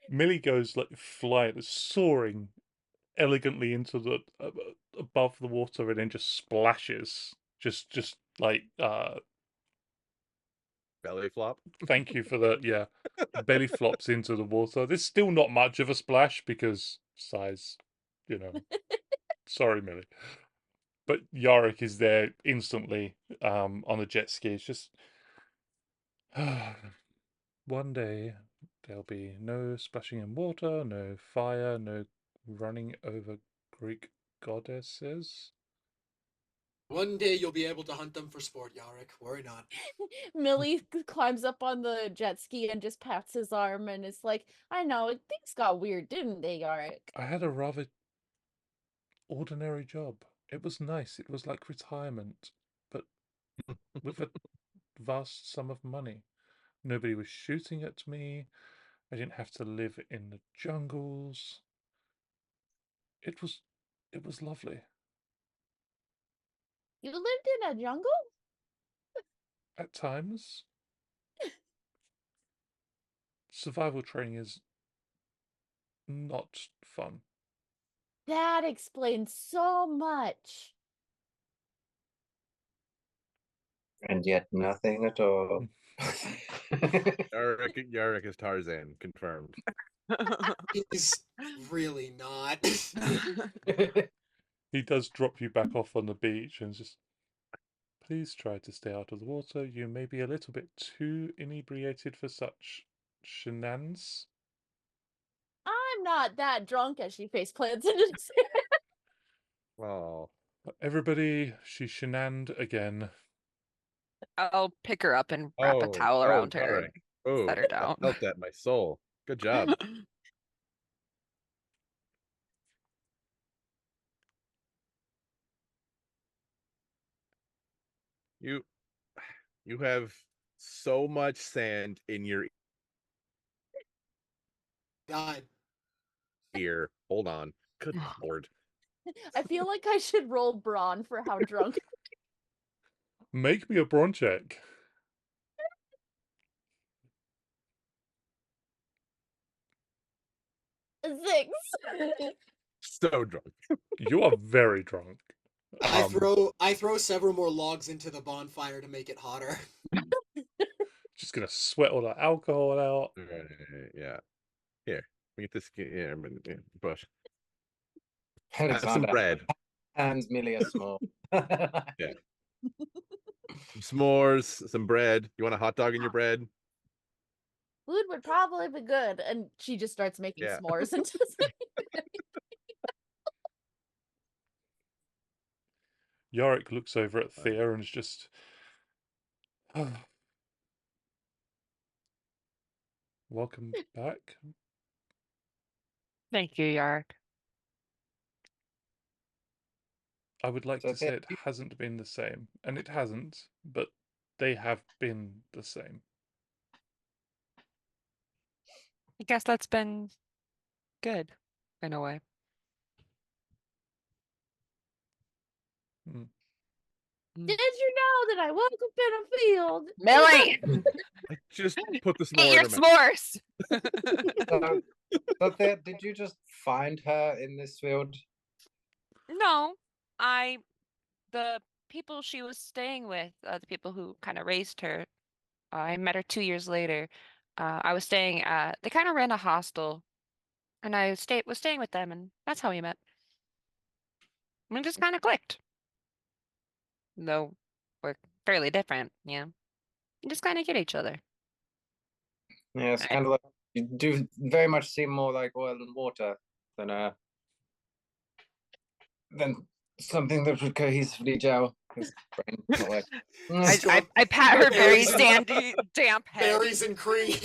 S1: Millie goes like flying, soaring elegantly into the above the water, and then just splashes. Just like
S2: Belly flop.
S1: thank you for the belly flops into the water. There's still not much of a splash because size, you know. Sorry, Millie. But Yarick is there instantly on a jet ski. It's just one day there'll be no splashing in water, no fire, no running over Greek goddesses.
S4: One day you'll be able to hunt them for sport, Yarick. Worry not.
S5: Millie climbs up on the jet ski and just pats his arm and is like, I know, things got weird, didn't they, Yarick?
S1: I had a rather ordinary job. It was nice. It was like retirement, but with a vast sum of money. Nobody was shooting at me. I didn't have to live in the jungles. It was lovely.
S5: You lived in a jungle?
S1: At times, survival training is not fun.
S5: That explains so much.
S3: And yet nothing at all.
S2: Yarick is Tarzan, confirmed.
S4: He's really not.
S1: He does drop you back off on the beach and just, please try to stay out of the water. You may be a little bit too inebriated for such shenanigans.
S5: I'm not that drunk as she face plants into the sand.
S2: Oh,
S1: Everybody, she shenaned again.
S6: I'll pick her up and wrap a towel around her and
S2: Oh,
S6: set her down.
S2: I felt that in my soul. Good job. You have so much sand in your
S4: God.
S2: ear. Hold on. Good lord.
S5: I feel like I should roll brawn for how drunk.
S1: Make me a brawn check.
S5: 6.
S2: So drunk.
S1: You are very drunk.
S4: I throw several more logs into the bonfire to make it hotter.
S1: Just gonna sweat all that alcohol out.
S2: Yeah. Here. Get this. Yeah, bush.
S3: Alexander,
S2: Have some bread.
S3: hands Millie a small.
S2: Yeah. Some s'mores, some bread. You want a hot dog in your bread?
S5: Food would probably be good. And she just starts making
S2: Yeah.
S5: s'mores and just
S1: Yorick looks over at Thea and is just, welcome back.
S6: Thank you, Yark.
S1: I would like
S3: So
S1: to say
S3: Thea,
S1: it hasn't been the same, and it hasn't, but they have been the same.
S6: I guess that's been good in a way.
S1: Hmm.
S5: Did you know that I woke up in a field?
S6: Millie,
S2: I just put the
S6: eat
S2: s'more
S6: your
S2: in her mouth.
S6: s'mores.
S3: so Thea, did you just find her in this field?
S6: No, the people she was staying with, the people who kind of raised her, I met her 2 years later. I was staying at, they kind of ran a hostel, and I was staying with them, and that's how we met. We just kind of clicked. Though we're fairly different, yeah. We just kind of get each other.
S3: Yeah, it's
S6: Right.
S3: kind of like you do very much seem more like oil and water than something that would cohesively gel. His brain not working.
S6: I pat her very
S4: Berries and-
S6: sandy, damp head.
S4: Berries and cream.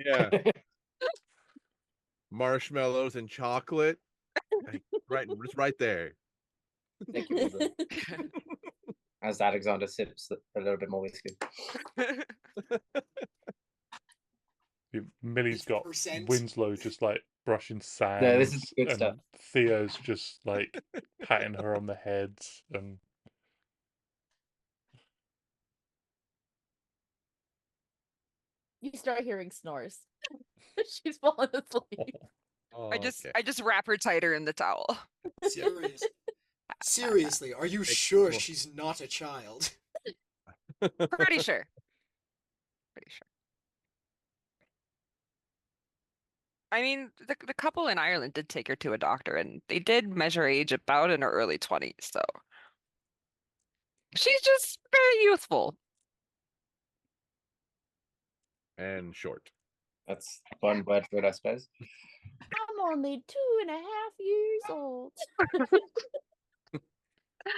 S2: Yeah. Marshmallows and chocolate. Like, it's right there.
S3: Thank you, Wilbur. As Alexander sips a little bit more whiskey.
S1: Millie's got
S4: percent.
S1: Winslow just like brushing
S3: No, this is
S1: sands,
S3: good
S1: and
S3: stuff.
S1: Theo's just like patting her on the head, and
S5: You start hearing snores. She's falling asleep.
S2: Oh,
S6: I just wrap her tighter in the towel.
S4: Seriously, are you sure she's not a child?
S6: Pretty sure. Pretty sure. I mean, the couple in Ireland did take her to a doctor, and they did measure age about in her early 20s, so she's just very youthful.
S2: and short.
S3: That's one word for it, I suppose.
S5: I'm only 2.5 years old.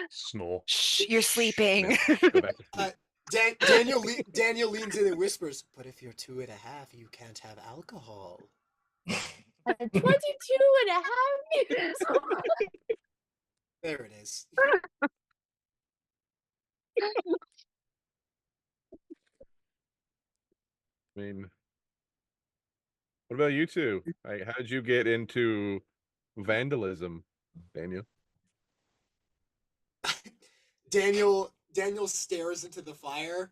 S1: snore.
S6: Shh, you're sleeping.
S2: Go back to sleep.
S4: Daniel leans in and whispers, "But if you're 2.5, you can't have alcohol."
S5: I'm 22.5 years old.
S4: There it is.
S2: I mean, what about you two? Like, how did you get into vandalism, Daniel?
S4: Daniel stares into the fire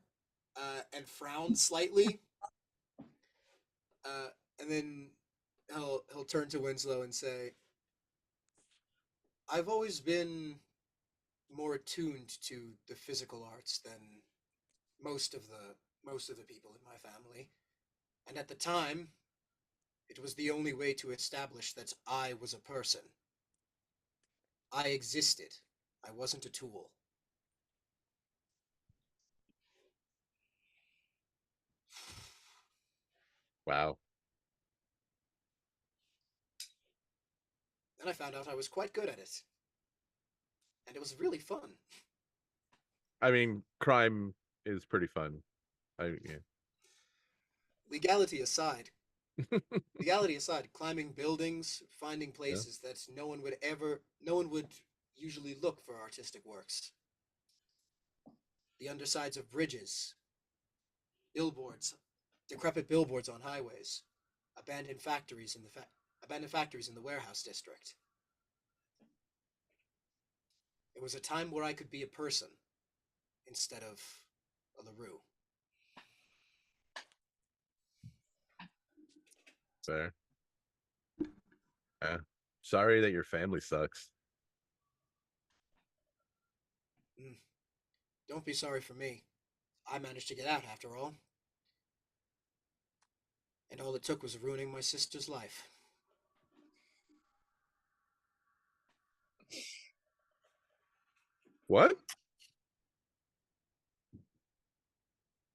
S4: and frowns slightly. And then he'll turn to Winslow and say, "I've always been more attuned to the physical arts than most of the people in my family. And at the time, it was the only way to establish that I was a person. I existed. I wasn't a tool."
S2: Wow.
S4: Then I found out I was quite good at it. And it was really fun.
S2: I mean, crime is pretty fun. Yeah.
S4: Legality aside, climbing buildings, finding places that no one would usually look for artistic works. The undersides of bridges, billboards, decrepit billboards on highways, abandoned factories in the warehouse district. It was a time where I could be a person instead of a LaRue.
S2: Fair. Yeah. Sorry that your family sucks.
S4: Don't be sorry for me. I managed to get out after all. And all it took was ruining my sister's life.
S2: What?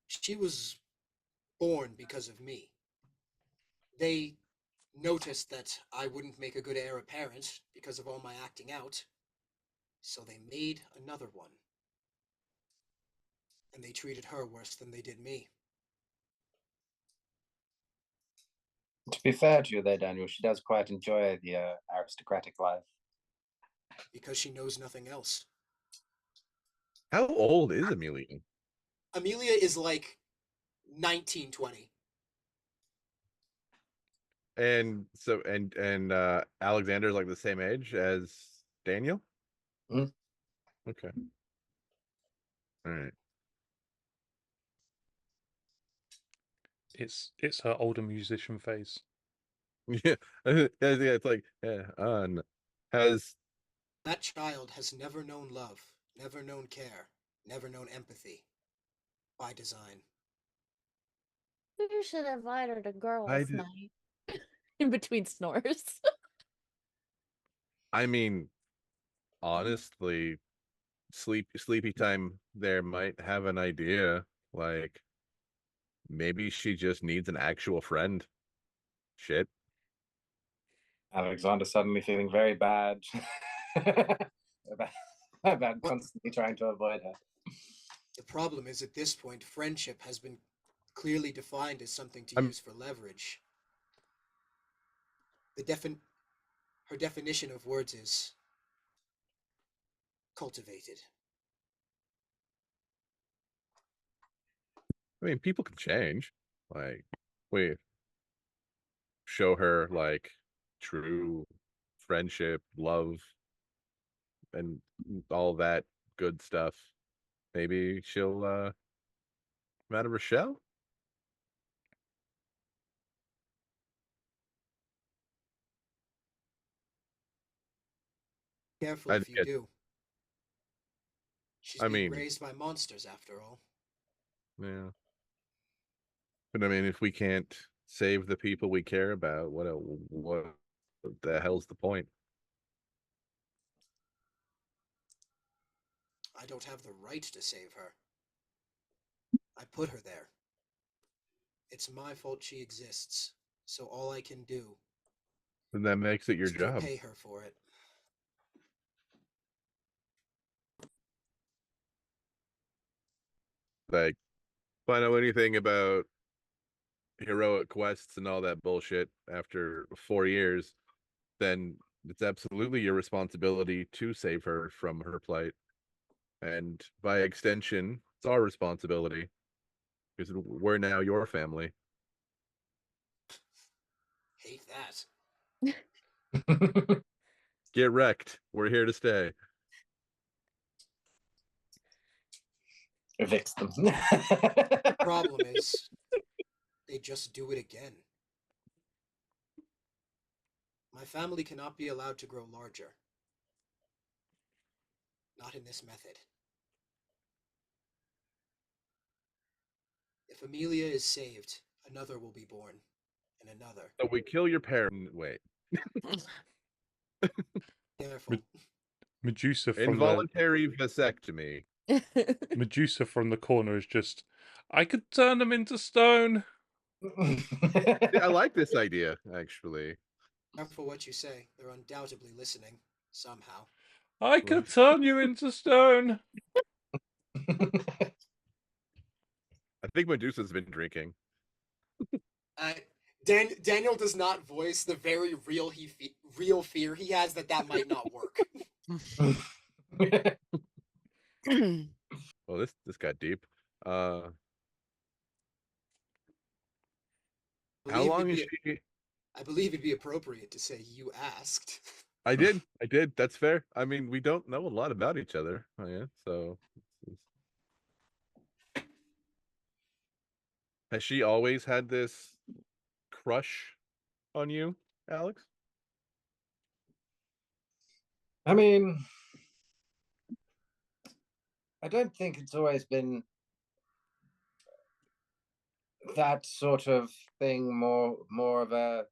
S4: She was born because of me. They noticed that I wouldn't make a good heir apparent because of all my acting out, so they made another one. And they treated her worse than they did me.
S3: To be fair to you there, Daniel, she does quite enjoy the aristocratic life.
S4: Because she knows nothing else.
S2: How old is Amelia?
S4: Amelia is like 1920.
S2: And so Alexander's like the same age as Daniel?
S3: Mhm.
S2: Okay. All right.
S1: It's her older musician phase.
S2: Yeah. Yeah, it's like has
S4: That child has never known love, never known care, never known empathy. By design.
S5: You should invite her to girls'
S2: I did-
S5: night. In between snores.
S2: I mean, honestly, sleepy time there might have an idea. Like maybe she just needs an actual friend. Shit.
S3: Alexander suddenly feeling very bad about constantly trying to avoid her.
S4: The problem is, at this point, friendship has been clearly defined as something to use for leverage. Her definition of words is cultivated.
S2: I mean, people can change. Like, wait. show her like true friendship, love, and all that good stuff, maybe she'll come out of her shell.
S4: Careful
S2: I
S4: if you
S2: get,
S4: do. She's
S2: I
S4: being
S2: mean,
S4: raised by monsters after all.
S2: yeah. But I mean, if we can't save the people we care about, what the hell's the point?
S4: I don't have the right to save her. I put her there. It's my fault she exists, so all I can do
S2: And that makes it your
S4: is
S2: job.
S4: repay her for it.
S2: Like, if I know anything about heroic quests and all that bullshit after 4 years, then it's absolutely your responsibility to save her from her plight. And by extension, it's our responsibility because we're now your family.
S4: Hate that.
S2: Get wrecked. We're here to stay.
S3: Evicts them.
S4: The problem is, they just do it again. My family cannot be allowed to grow larger. Not in this method. If Amelia is saved, another will be born, and another.
S2: So we kill your parent. Wait.
S4: Careful.
S1: Medusa from
S2: Involuntary vasectomy.
S1: Medusa from the corner is just, I could turn them into stone.
S2: Yeah, I like this idea, actually.
S4: Careful what you say. They're undoubtedly listening, somehow.
S1: I could turn you into stone.
S2: I think Medusa's been drinking.
S4: Daniel does not voice the very real fear he has that might not work.
S2: Well, this got deep. How long is she?
S4: I believe it'd be appropriate to say you asked.
S2: I did. That's fair. I mean, we don't know a lot about each other. Oh, yeah. So, has she always had this crush on you, Alex?
S3: I mean, I don't think it's always been that sort of thing. More of a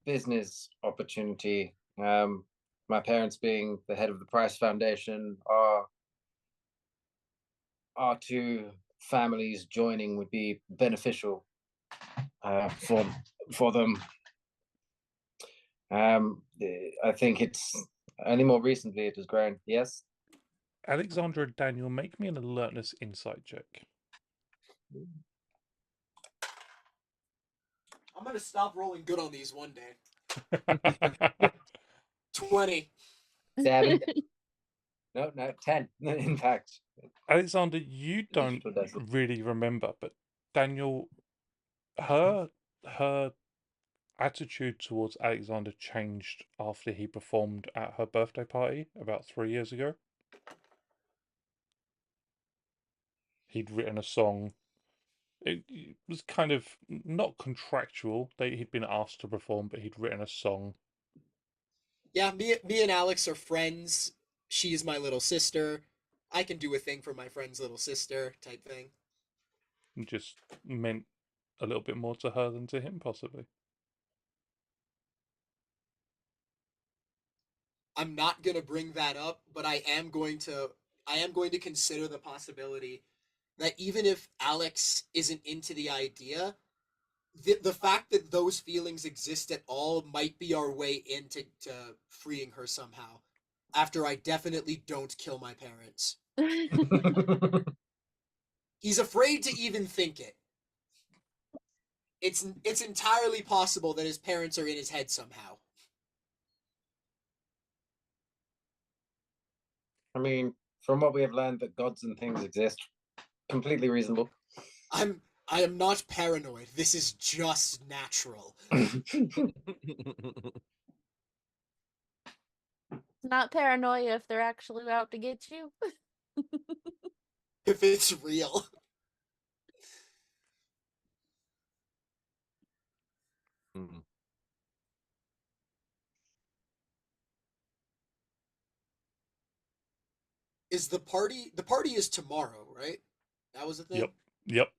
S3: business opportunity. My parents being the head of the Price Foundation, our two families joining would be beneficial for them. I think it's only more recently it has grown. Yes.
S1: Alexandra and Daniel, make me an alertness insight check.
S4: I'm gonna stop rolling good on these one day. 20.
S3: 7. No, 10. In fact,
S1: Alexander, you don't really remember, but Daniel, her attitude towards Alexander changed after he performed at her birthday party about 3 years ago. He'd written a song. It was kind of not contractual. He'd been asked to perform, but he'd written a song.
S4: Yeah, me and Alex are friends. She's my little sister. I can do a thing for my friend's little sister type thing.
S1: It just meant a little bit more to her than to him, possibly.
S4: I'm not gonna bring that up, but I am going to consider the possibility that even if Alex isn't into the idea, the fact that those feelings exist at all might be our way into freeing her somehow. After I definitely don't kill my parents. He's afraid to even think it. It's entirely possible that his parents are in his head somehow.
S3: I mean, from what we have learned, that gods and things exist. Completely reasonable.
S4: I'm I am not paranoid. This is just natural.
S5: Not paranoia if they're actually out to get you.
S4: If it's real.
S2: Mm.
S4: The party is tomorrow, right? That was the thing?
S1: Yep.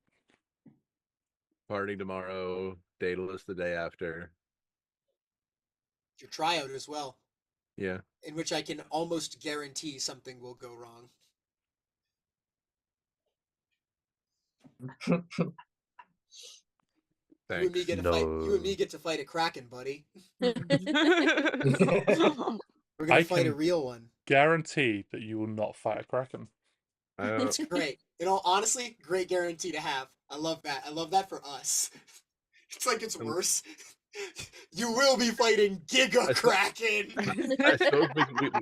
S2: Party tomorrow, Daedalus the day after.
S4: Your tryout as well,
S2: Yeah.
S4: in which I can almost guarantee something will go wrong. You and me
S2: Thanks.
S4: get to fight. You and me get to fight a kraken, buddy. We're gonna
S1: I
S4: fight a
S1: can-
S4: real one.
S1: Guarantee that you will not fight a kraken.
S4: It's great. Honestly, great guarantee to have. I love that. I love that for us. It's like it's worse. You will be fighting Giga Kraken.
S2: I suppose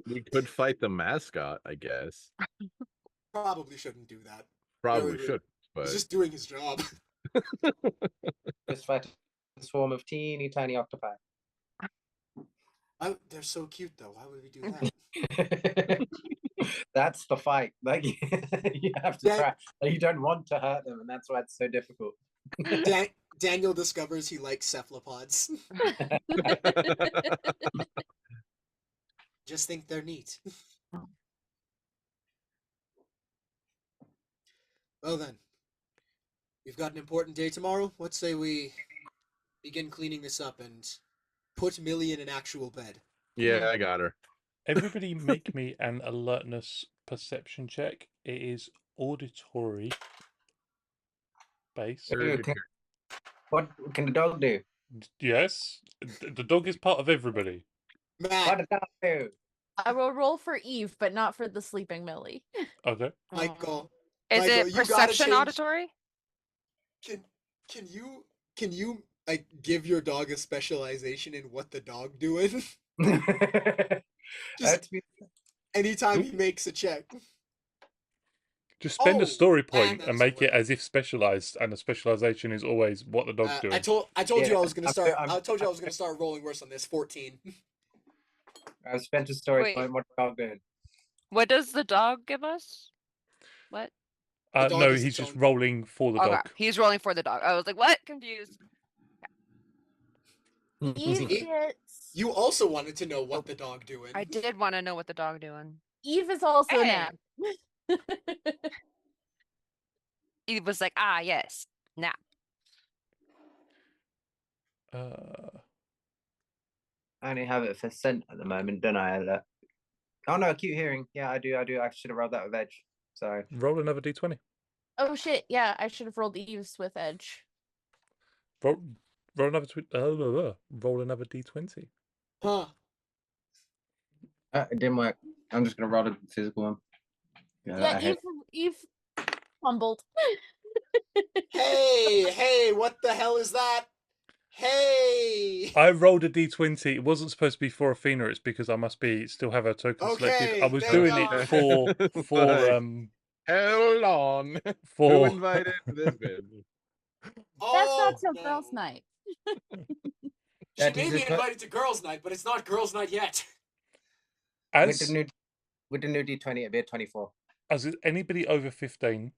S2: we could fight the mascot, I guess.
S4: Probably shouldn't do that.
S2: Probably
S4: Very
S2: should, but
S4: He's just doing his job.
S3: Just fight a swarm of teeny tiny octopi.
S4: They're so cute, though. Why would we do that?
S3: That's the fight. Like you have to try. Like, you don't want to hurt them, and that's why it's so difficult.
S4: Daniel discovers he likes cephalopods. Just think they're neat. Well then, we've got an important day tomorrow. Let's say we begin cleaning this up and put Millie in an actual bed.
S2: yeah, I got her.
S1: Everybody make me an alertness perception check. It is auditory based.
S3: What can the dog do?
S1: Yes. The dog is part of everybody.
S3: What
S4: Matt,
S3: did that do?
S5: I will roll for Eve, but not for the sleeping Millie.
S1: Okay.
S4: Michael,
S6: Is
S4: Michael,
S6: it
S4: you gotta
S6: perception
S4: change-
S6: auditory?
S4: can you like give your dog a specialization in what the dog doing? Just anytime he makes a check.
S1: Just spend
S4: Oh,
S1: a story
S4: and
S1: point
S4: that's
S1: and make it
S4: what-
S1: as if specialized, and the specialization is always what the dog's doing.
S4: I told you
S3: Yeah,
S4: I was gonna start.
S3: I'm-
S4: I told you I was gonna start rolling worse on this. 14.
S3: I've spent a story
S6: Wait.
S3: point. What the dog doing?
S6: What does the dog give us? What?
S4: The dog
S1: No,
S4: is
S1: he's
S4: its
S1: just
S4: own-
S1: rolling for the
S6: Okay,
S1: dog.
S6: he's rolling for the dog. I was like, what? Confused.
S5: Eve gets.
S4: You also wanted to know what the dog doing.
S6: I did want to know what the dog doing.
S5: Eve is also an
S6: Hey.
S5: app.
S6: He was like, ah, yes. Now.
S1: Uh,
S3: I only have it for scent at the moment, don't I? Ella? Oh no, acute hearing. Yeah, I do. I should have rolled that with edge. Sorry.
S1: roll another d20.
S5: Oh shit! Yeah, I should have rolled Eve's with edge.
S1: Roll another roll another d20.
S4: Huh.
S3: It didn't work. I'm just gonna roll the physical one.
S5: Yeah, Eve fumbled.
S4: Hey, what the hell is that? Hey.
S1: I rolled a d20. It wasn't supposed to be for Athena. It's because I must be still have her token selected. I
S4: Okay,
S1: was
S4: thank
S1: doing
S4: God.
S1: it for
S2: Fine. Hold on. Who
S1: for
S2: invited this bitch?
S4: Oh,
S5: That's not till
S4: no.
S5: girls' night.
S4: She
S3: That
S4: may
S3: is
S4: be
S3: a-
S4: invited to girls' night, but it's not girls' night yet.
S3: With
S1: as
S3: the new D20, it'd be a 24.
S1: as anybody over 15,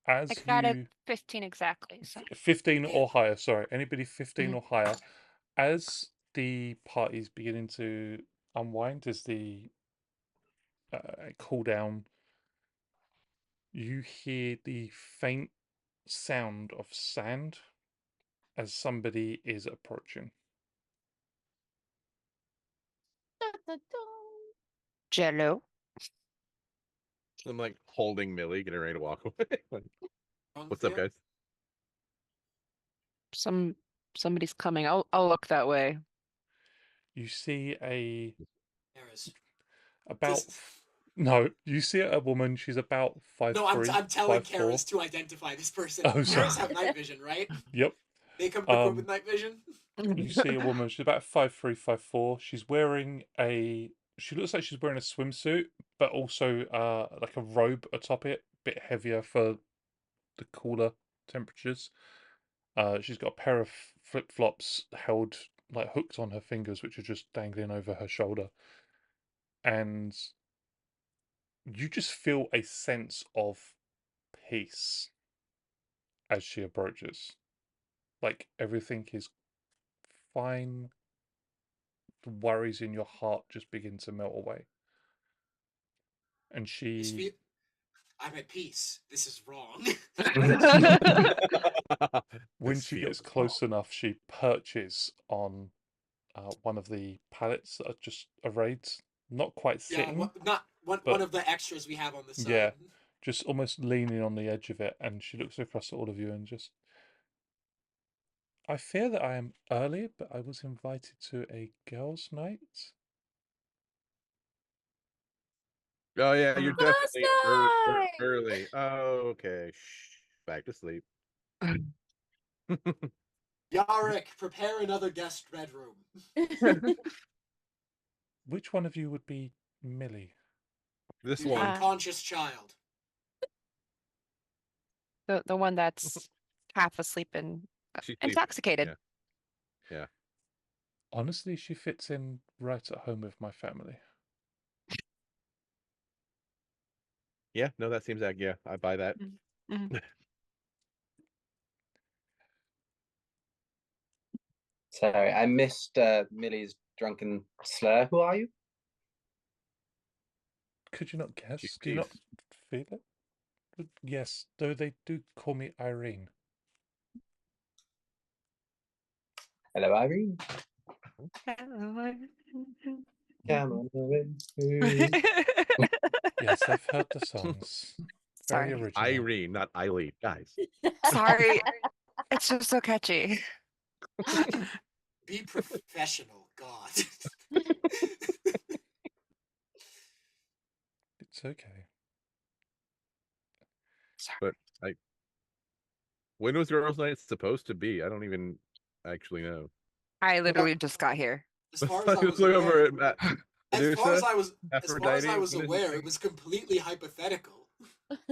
S1: as
S6: I got
S1: you
S6: a 15 exactly. So.
S1: 15 or higher. Sorry, anybody 15
S6: Mhm.
S1: or higher. As the party's beginning to unwind, as the cool down, you hear the faint sound of sand as somebody is approaching.
S6: Jello.
S2: I'm like holding Millie, getting ready to walk away. Like,
S4: Wrong
S2: what's
S4: with
S2: up,
S4: you?
S2: guys?
S6: Somebody's coming. I'll look that way.
S1: You see
S4: Harris.
S1: about
S4: This-
S1: no, you see a woman. She's about 5'3",
S4: No, I'm telling
S1: 5'4".
S4: Karis to identify this person.
S1: Oh, sorry.
S4: Karis have night vision, right?
S1: Yep.
S4: They come equipped
S1: Um,
S4: with night vision.
S1: You see a woman. She's about 5'3", 5'4". She's wearing a. She looks like she's wearing a swimsuit, but also like a robe atop it, a bit heavier for the cooler temperatures. She's got a pair of flip-flops held, like, hooked on her fingers, which are just dangling over her shoulder. And you just feel a sense of peace as she approaches. Like, everything is fine. The worries in your heart just begin to melt away. And
S4: I'm at peace. This is wrong.
S1: when
S2: This
S1: she gets
S2: feels
S1: close enough, she perches on one of the pallets that are just arrayed, not quite sitting.
S4: Not one of the extras we have on the side.
S1: Yeah, just almost leaning on the edge of it, and she looks across at all of you and just... I fear that I am early, but I was invited to a girls' night.
S2: Oh yeah, you're
S5: Girls'
S2: definitely
S5: night!
S2: early. Oh, okay. Shh. Back to sleep.
S4: Yarick, prepare another guest bedroom.
S1: Which one of you would be Millie?
S2: This
S4: The
S2: one.
S4: unconscious child.
S6: The one that's half asleep and
S2: She's
S6: intoxicated.
S2: Yeah.
S1: Honestly, she fits in right at home with my family.
S2: Yeah, no, that seems like, yeah, I buy that.
S6: Mhm.
S3: Sorry, I missed Millie's drunken slur. Who are you?
S1: Could you not guess?
S2: Jeez.
S1: Do you not feel it? Yes, though they do call me Irene.
S3: Hello, Irene. Come on, Irene.
S1: Yes, I've heard the songs. Very
S6: Sorry.
S1: original.
S2: Irene, not Eileen, guys.
S6: Sorry. It's just so catchy.
S4: Be professional, God.
S1: It's okay.
S2: But when was girls' night supposed to be? I don't even actually know.
S6: I literally just got here.
S4: As far as I
S2: Let's
S4: was
S2: look
S4: aware,
S2: over at Matt.
S4: as far as I was
S2: Aphrodite,
S4: aware, it was completely hypothetical.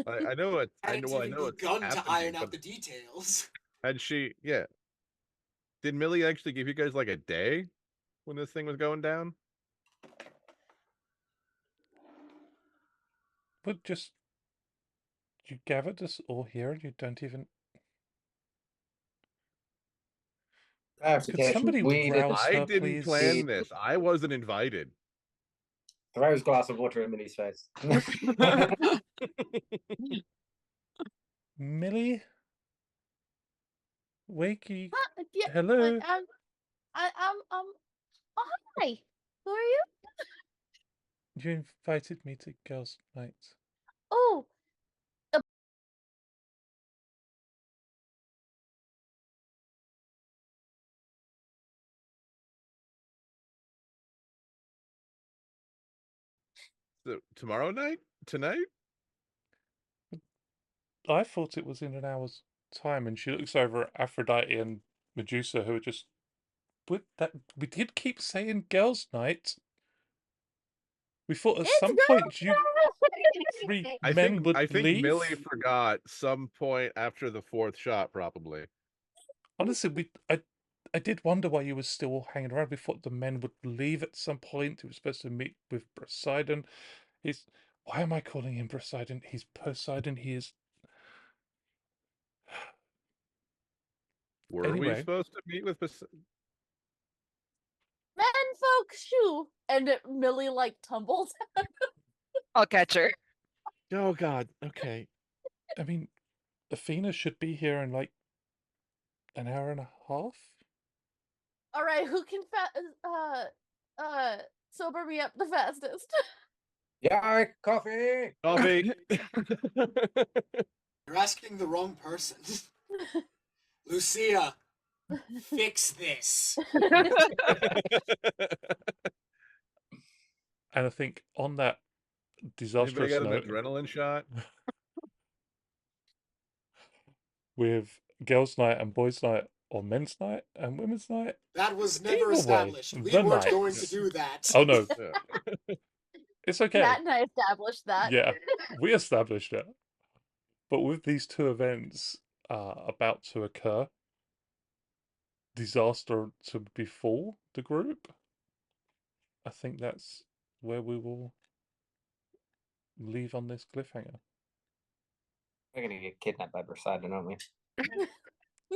S2: I know it. I
S4: Hadn't
S2: know. I
S4: even
S2: know it's
S4: begun to
S2: happening,
S4: iron
S2: but
S4: out the details.
S2: had she? Yeah. Did Millie actually give you guys like a day when this thing was going down?
S1: But just... You gathered us all here and you don't even... Could somebody rouse
S2: I
S1: her,
S2: didn't
S1: please?
S2: plan this. I wasn't invited.
S3: Throws a glass of water in Millie's face.
S1: Millie? Wakey.
S5: Yeah,
S1: Hello?
S5: oh, hi. Who are you?
S1: You invited me to girls' night.
S5: Oh,
S2: So tomorrow night? Tonight?
S1: I thought it was in an hour's time, and she looks over at Aphrodite and Medusa, who are just... We did keep saying girls' night. We thought at some point you three men would
S2: I think
S1: leave.
S2: Millie forgot some point after the fourth shot, probably.
S1: Honestly, I did wonder why you were still hanging around. We thought the men would leave at some point. We were supposed to meet with Poseidon. Why am I calling him Poseidon? He's Poseidon. He is...
S2: Were we supposed to meet with Poseidon?
S5: menfolk shoe. And Millie like tumbles.
S6: I'll catch her.
S2: Oh God. Okay.
S1: I mean, Athena should be here in like an hour and a half.
S5: All right, who can sober me up the fastest?
S3: Yeah, coffee.
S2: Coffee.
S4: You're asking the wrong person. Lucia, fix this.
S1: And I think on that
S2: Anybody
S1: disastrous
S2: got an
S1: note,
S2: adrenaline shot?
S1: with girls' night and boys' night, or men's night and women's night.
S4: That was never
S1: Either way,
S4: established. We
S1: the
S4: weren't
S1: night.
S4: going to do that.
S1: Oh no,
S2: Yeah.
S1: it's okay.
S5: Matt and I established that.
S1: Yeah, we established it. But with these two events, about to occur, disaster to befall the group, I think that's where we will leave on this cliffhanger.
S3: We're gonna get kidnapped by Poseidon, aren't we?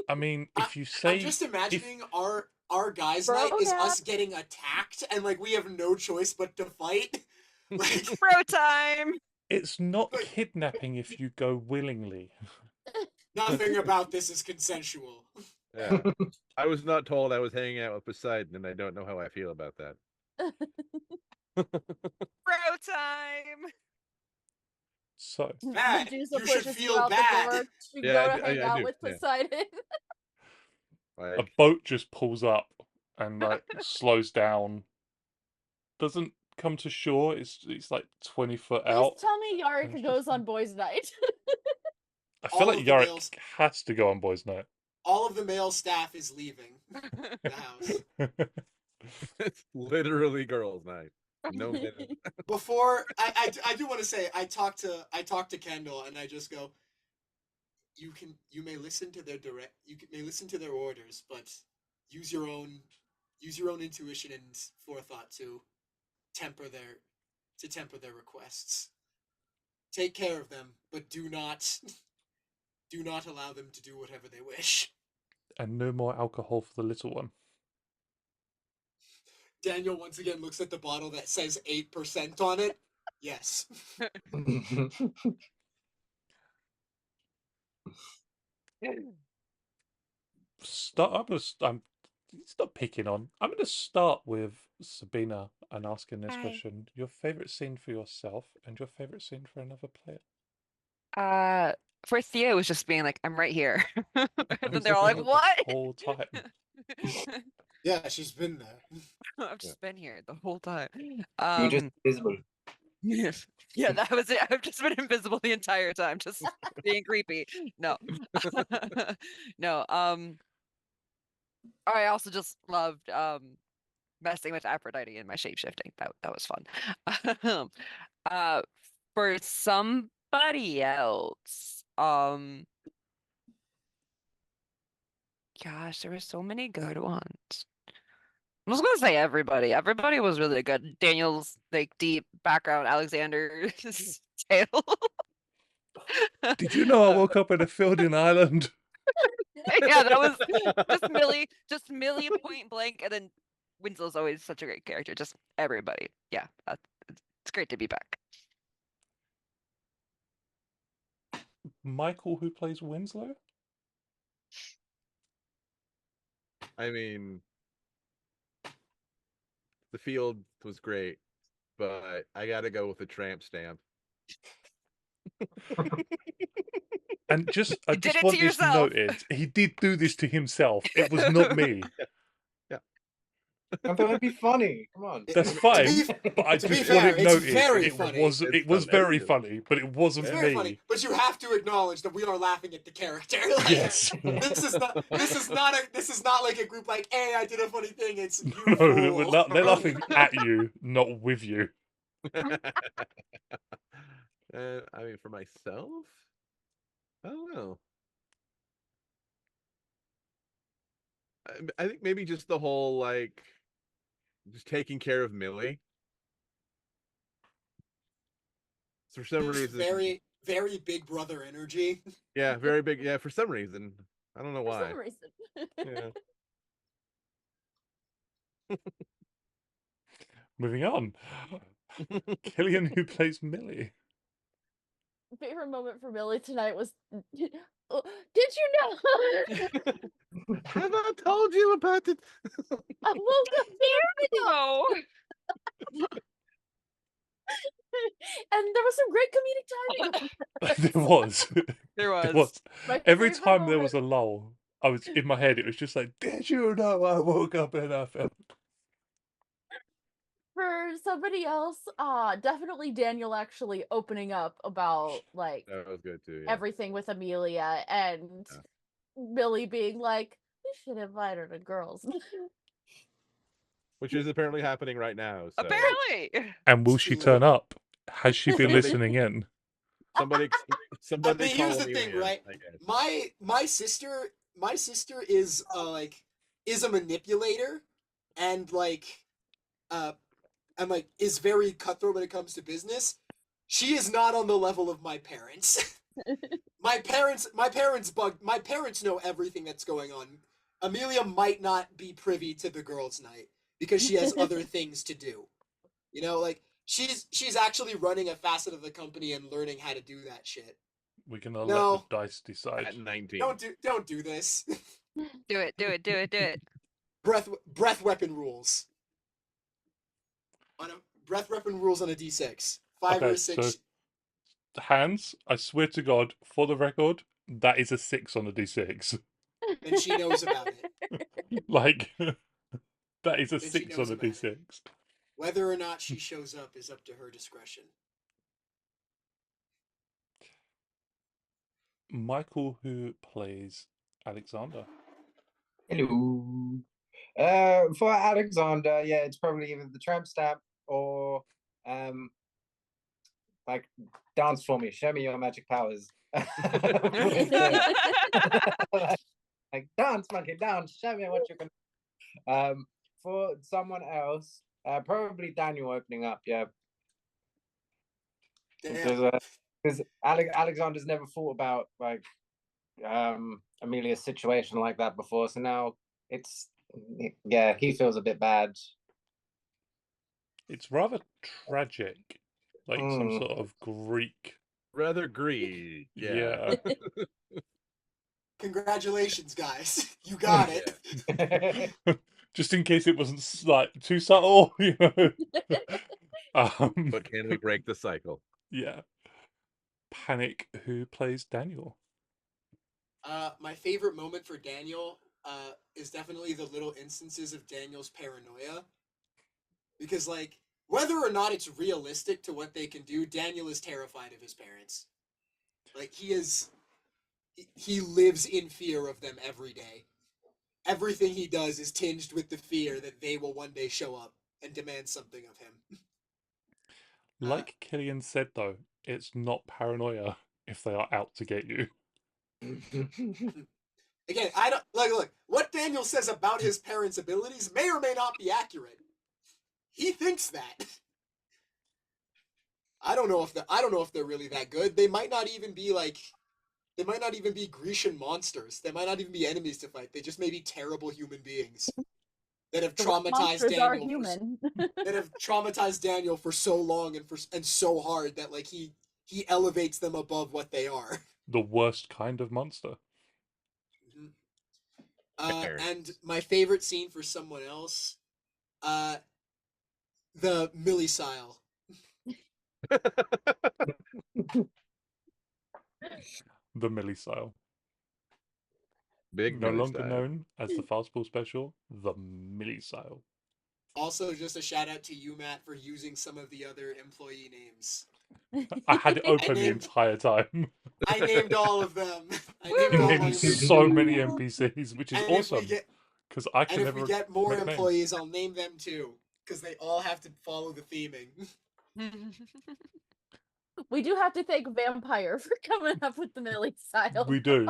S1: I mean, if you
S4: I'm
S1: say
S4: just imagining our guys'
S5: Bro
S4: night is
S5: nap.
S4: us getting attacked, and like we have no choice but to fight. Like,
S6: Bro time.
S1: it's not
S4: But-
S1: kidnapping if you go willingly.
S4: nothing about this is consensual.
S2: Yeah. I was not told I was hanging out with Poseidon, and I don't know how I feel about that.
S6: Bro time.
S1: So,
S4: Bad.
S5: Medusa
S4: You should
S5: pushes
S4: feel
S5: you out
S4: bad.
S5: the door to
S2: Yeah,
S5: go
S2: I
S5: to
S2: do-
S5: hang
S2: I
S5: out
S2: do,
S5: with
S2: yeah.
S5: Poseidon.
S1: a
S2: Like,
S1: boat just pulls up and like slows down. Doesn't come to shore. It's like 20 foot
S5: Please
S1: out.
S5: tell me
S1: And
S5: Yarick
S1: it's
S5: goes
S1: just
S5: on boys' night.
S1: I feel
S4: All
S1: like
S4: of the
S1: Yarick
S4: males-
S1: has to go on boys' night.
S4: All of the male staff is leaving the house.
S2: it's literally girls' night. No minute.
S4: Before I do want to say I talked to Kendall and I just go, you may listen to their may listen to their orders, but use your own intuition and forethought to temper their requests. Take care of them, but do not allow them to do whatever they wish.
S1: And no more alcohol for the little one.
S4: Daniel once again looks at the bottle that says 8% on it. Yes.
S1: I'm stop picking on. I'm going to start with Sabina and asking this
S6: Hi.
S1: question: your favorite scene for yourself and your favorite scene for another player.
S6: For Thea, it was just being like, I'm right here. And then they're all
S1: The
S6: like, what?
S1: whole time.
S4: Yeah, she's been there.
S6: I've just been here the whole time.
S3: You're just invisible.
S6: Yeah, that was it. I've just been invisible the entire time, just being creepy. No. No, I also just loved messing with Aphrodite and my shapeshifting. That was fun. For somebody else, gosh, there were so many good ones. I was gonna say everybody. Everybody was really good. Daniel's like deep background, Alexander's tale.
S1: Did you know I woke up in a field in Ireland?
S6: Yeah, that was just Millie point blank, and then Winslow's always such a great character. Just everybody. Yeah, it's great to be back.
S1: Michael, who plays Winslow?
S2: I mean, the field was great, but I got to go with the tramp stamp.
S1: And just I
S6: You did
S1: just
S6: it
S1: want
S6: to
S1: this
S6: yourself.
S1: noted. He did do this to himself. It was not me.
S3: I thought it'd be funny. Come on.
S1: That's
S4: To
S1: fine.
S4: be-
S1: But I
S4: to be
S1: just want
S4: fair,
S1: it
S4: it's
S1: noted.
S4: very
S1: It
S4: funny.
S1: was
S2: It's
S1: very
S2: hilarious.
S1: funny, but it wasn't
S4: It's
S1: me.
S4: very funny, but you have to acknowledge that we are laughing at the character. Like,
S1: Yes.
S4: This is not like a group like, hey, I did a funny thing. It's you.
S1: No,
S4: fool.
S1: they're laughing at you, not with you.
S2: I mean, for myself, I don't know. I think maybe just the whole like, just taking care of Millie. For some reason,
S4: Very, very big brother energy.
S2: yeah, very big. Yeah, for some reason, I don't know
S5: For
S2: why.
S5: some reason.
S2: Yeah.
S1: Moving on. Killian, who plays Millie.
S5: Favorite moment for Millie tonight was, oh, did you know?
S2: Have I told you about it?
S5: I woke up in a
S6: No.
S5: and there was some great comedic timing.
S1: There was.
S6: There
S1: There
S6: was.
S1: was.
S5: My
S1: Every
S5: favorite
S1: time there was
S5: moment-
S1: a lull, I was in my head. It was just like, "Did you know I woke up in a film?"
S5: For somebody else, definitely Daniel actually opening up about like
S2: That was good too. Yeah.
S5: everything with Amelia and
S2: Yeah.
S5: Millie being like, we should invite her to girls.
S2: Which is apparently happening right now. So.
S6: Apparently.
S1: And will
S4: It's
S1: she
S4: too
S1: turn
S4: late.
S1: up? Has she been listening in?
S2: Somebody
S4: But here's
S2: call
S4: the
S2: Amelia,
S4: thing, right?
S2: I guess.
S4: My sister is is a manipulator, and is very cutthroat when it comes to business. She is not on the level of my parents. my parents know everything that's going on. Amelia might not be privy to the girls' night because she has other things to do. You know, like she's actually running a facet of the company and learning how to do that shit.
S1: We're gonna let
S4: No.
S1: the dice decide.
S2: At 19.
S4: Don't do this.
S6: Do it.
S4: breath weapon rules. On a breath weapon rules on a d6. 5 or
S1: Okay,
S4: a 6.
S1: so hands, I swear to God, for the record, that is a 6 on a d6.
S4: And she knows about it.
S1: Like, that is a
S4: Then she
S1: 6
S4: knows
S1: on a
S4: about it.
S1: d6.
S4: Whether or not she shows up is up to her discretion.
S1: Michael, who plays Alexander.
S3: Hello. For Alexander, yeah, it's probably either the tramp stamp or like dance for me, show me your magic powers. Like dance, monkey, dance, show me what you can. For someone else, probably Daniel opening up, yeah. Because Alexander's never thought about like Amelia's situation like that before, so now it's he feels a bit bad.
S1: It's rather tragic, like some sort of Greek.
S2: Rather Greek, yeah.
S4: Congratulations, guys. You got it.
S1: Just in case it wasn't like too subtle, you know.
S2: But can we break the cycle?
S1: Yeah. Panic, who plays Daniel.
S4: My favorite moment for Daniel is definitely the little instances of Daniel's paranoia. Because, like, whether or not it's realistic to what they can do, Daniel is terrified of his parents. Like, he lives in fear of them every day. Everything he does is tinged with the fear that they will one day show up and demand something of him.
S1: Like Killian said, though, it's not paranoia if they are out to get you.
S4: Again, I don't look. What Daniel says about his parents' abilities may or may not be accurate. He thinks that. I don't know if they're really that good. They might not even be Grecian monsters. They might not even be enemies to fight. They just may be terrible human beings that have traumatized Daniel. That have traumatized Daniel for so long and so hard that like he elevates them above what they are.
S1: The worst kind of monster.
S4: And my favorite scene for someone else, the millisile.
S1: The millisile.
S2: Big
S1: no
S2: millisile.
S1: longer known as the Fastball Special, the millisile.
S4: Also, just a shout out to you, Matt, for using some of the other employee names.
S1: I had it open the entire time.
S4: I named all of them.
S1: You named so many NPCs, which is
S4: and
S1: awesome. Because I can
S4: and
S1: never.
S4: If we get more
S1: make
S4: employees, I'll name them too. Because they all have to follow the theming.
S5: We do have to thank Vampire for coming up with the millisile.
S1: We do.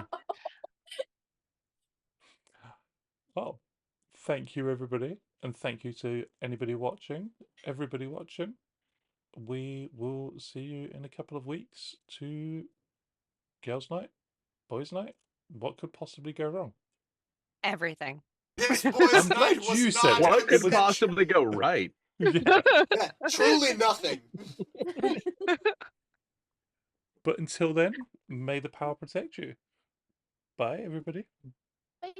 S1: Well, thank you, everybody. And thank you to anybody watching. Everybody watching. We will see you in a couple of weeks to Girls' Night, Boys' Night. What could possibly go wrong?
S6: Everything.
S4: This boys' night was
S1: you
S4: not
S1: said
S2: what could
S4: conventional.
S2: possibly go right?
S1: Yeah.
S4: Yeah, truly nothing.
S1: But until then, may the power protect you. Bye, everybody.
S5: Bye.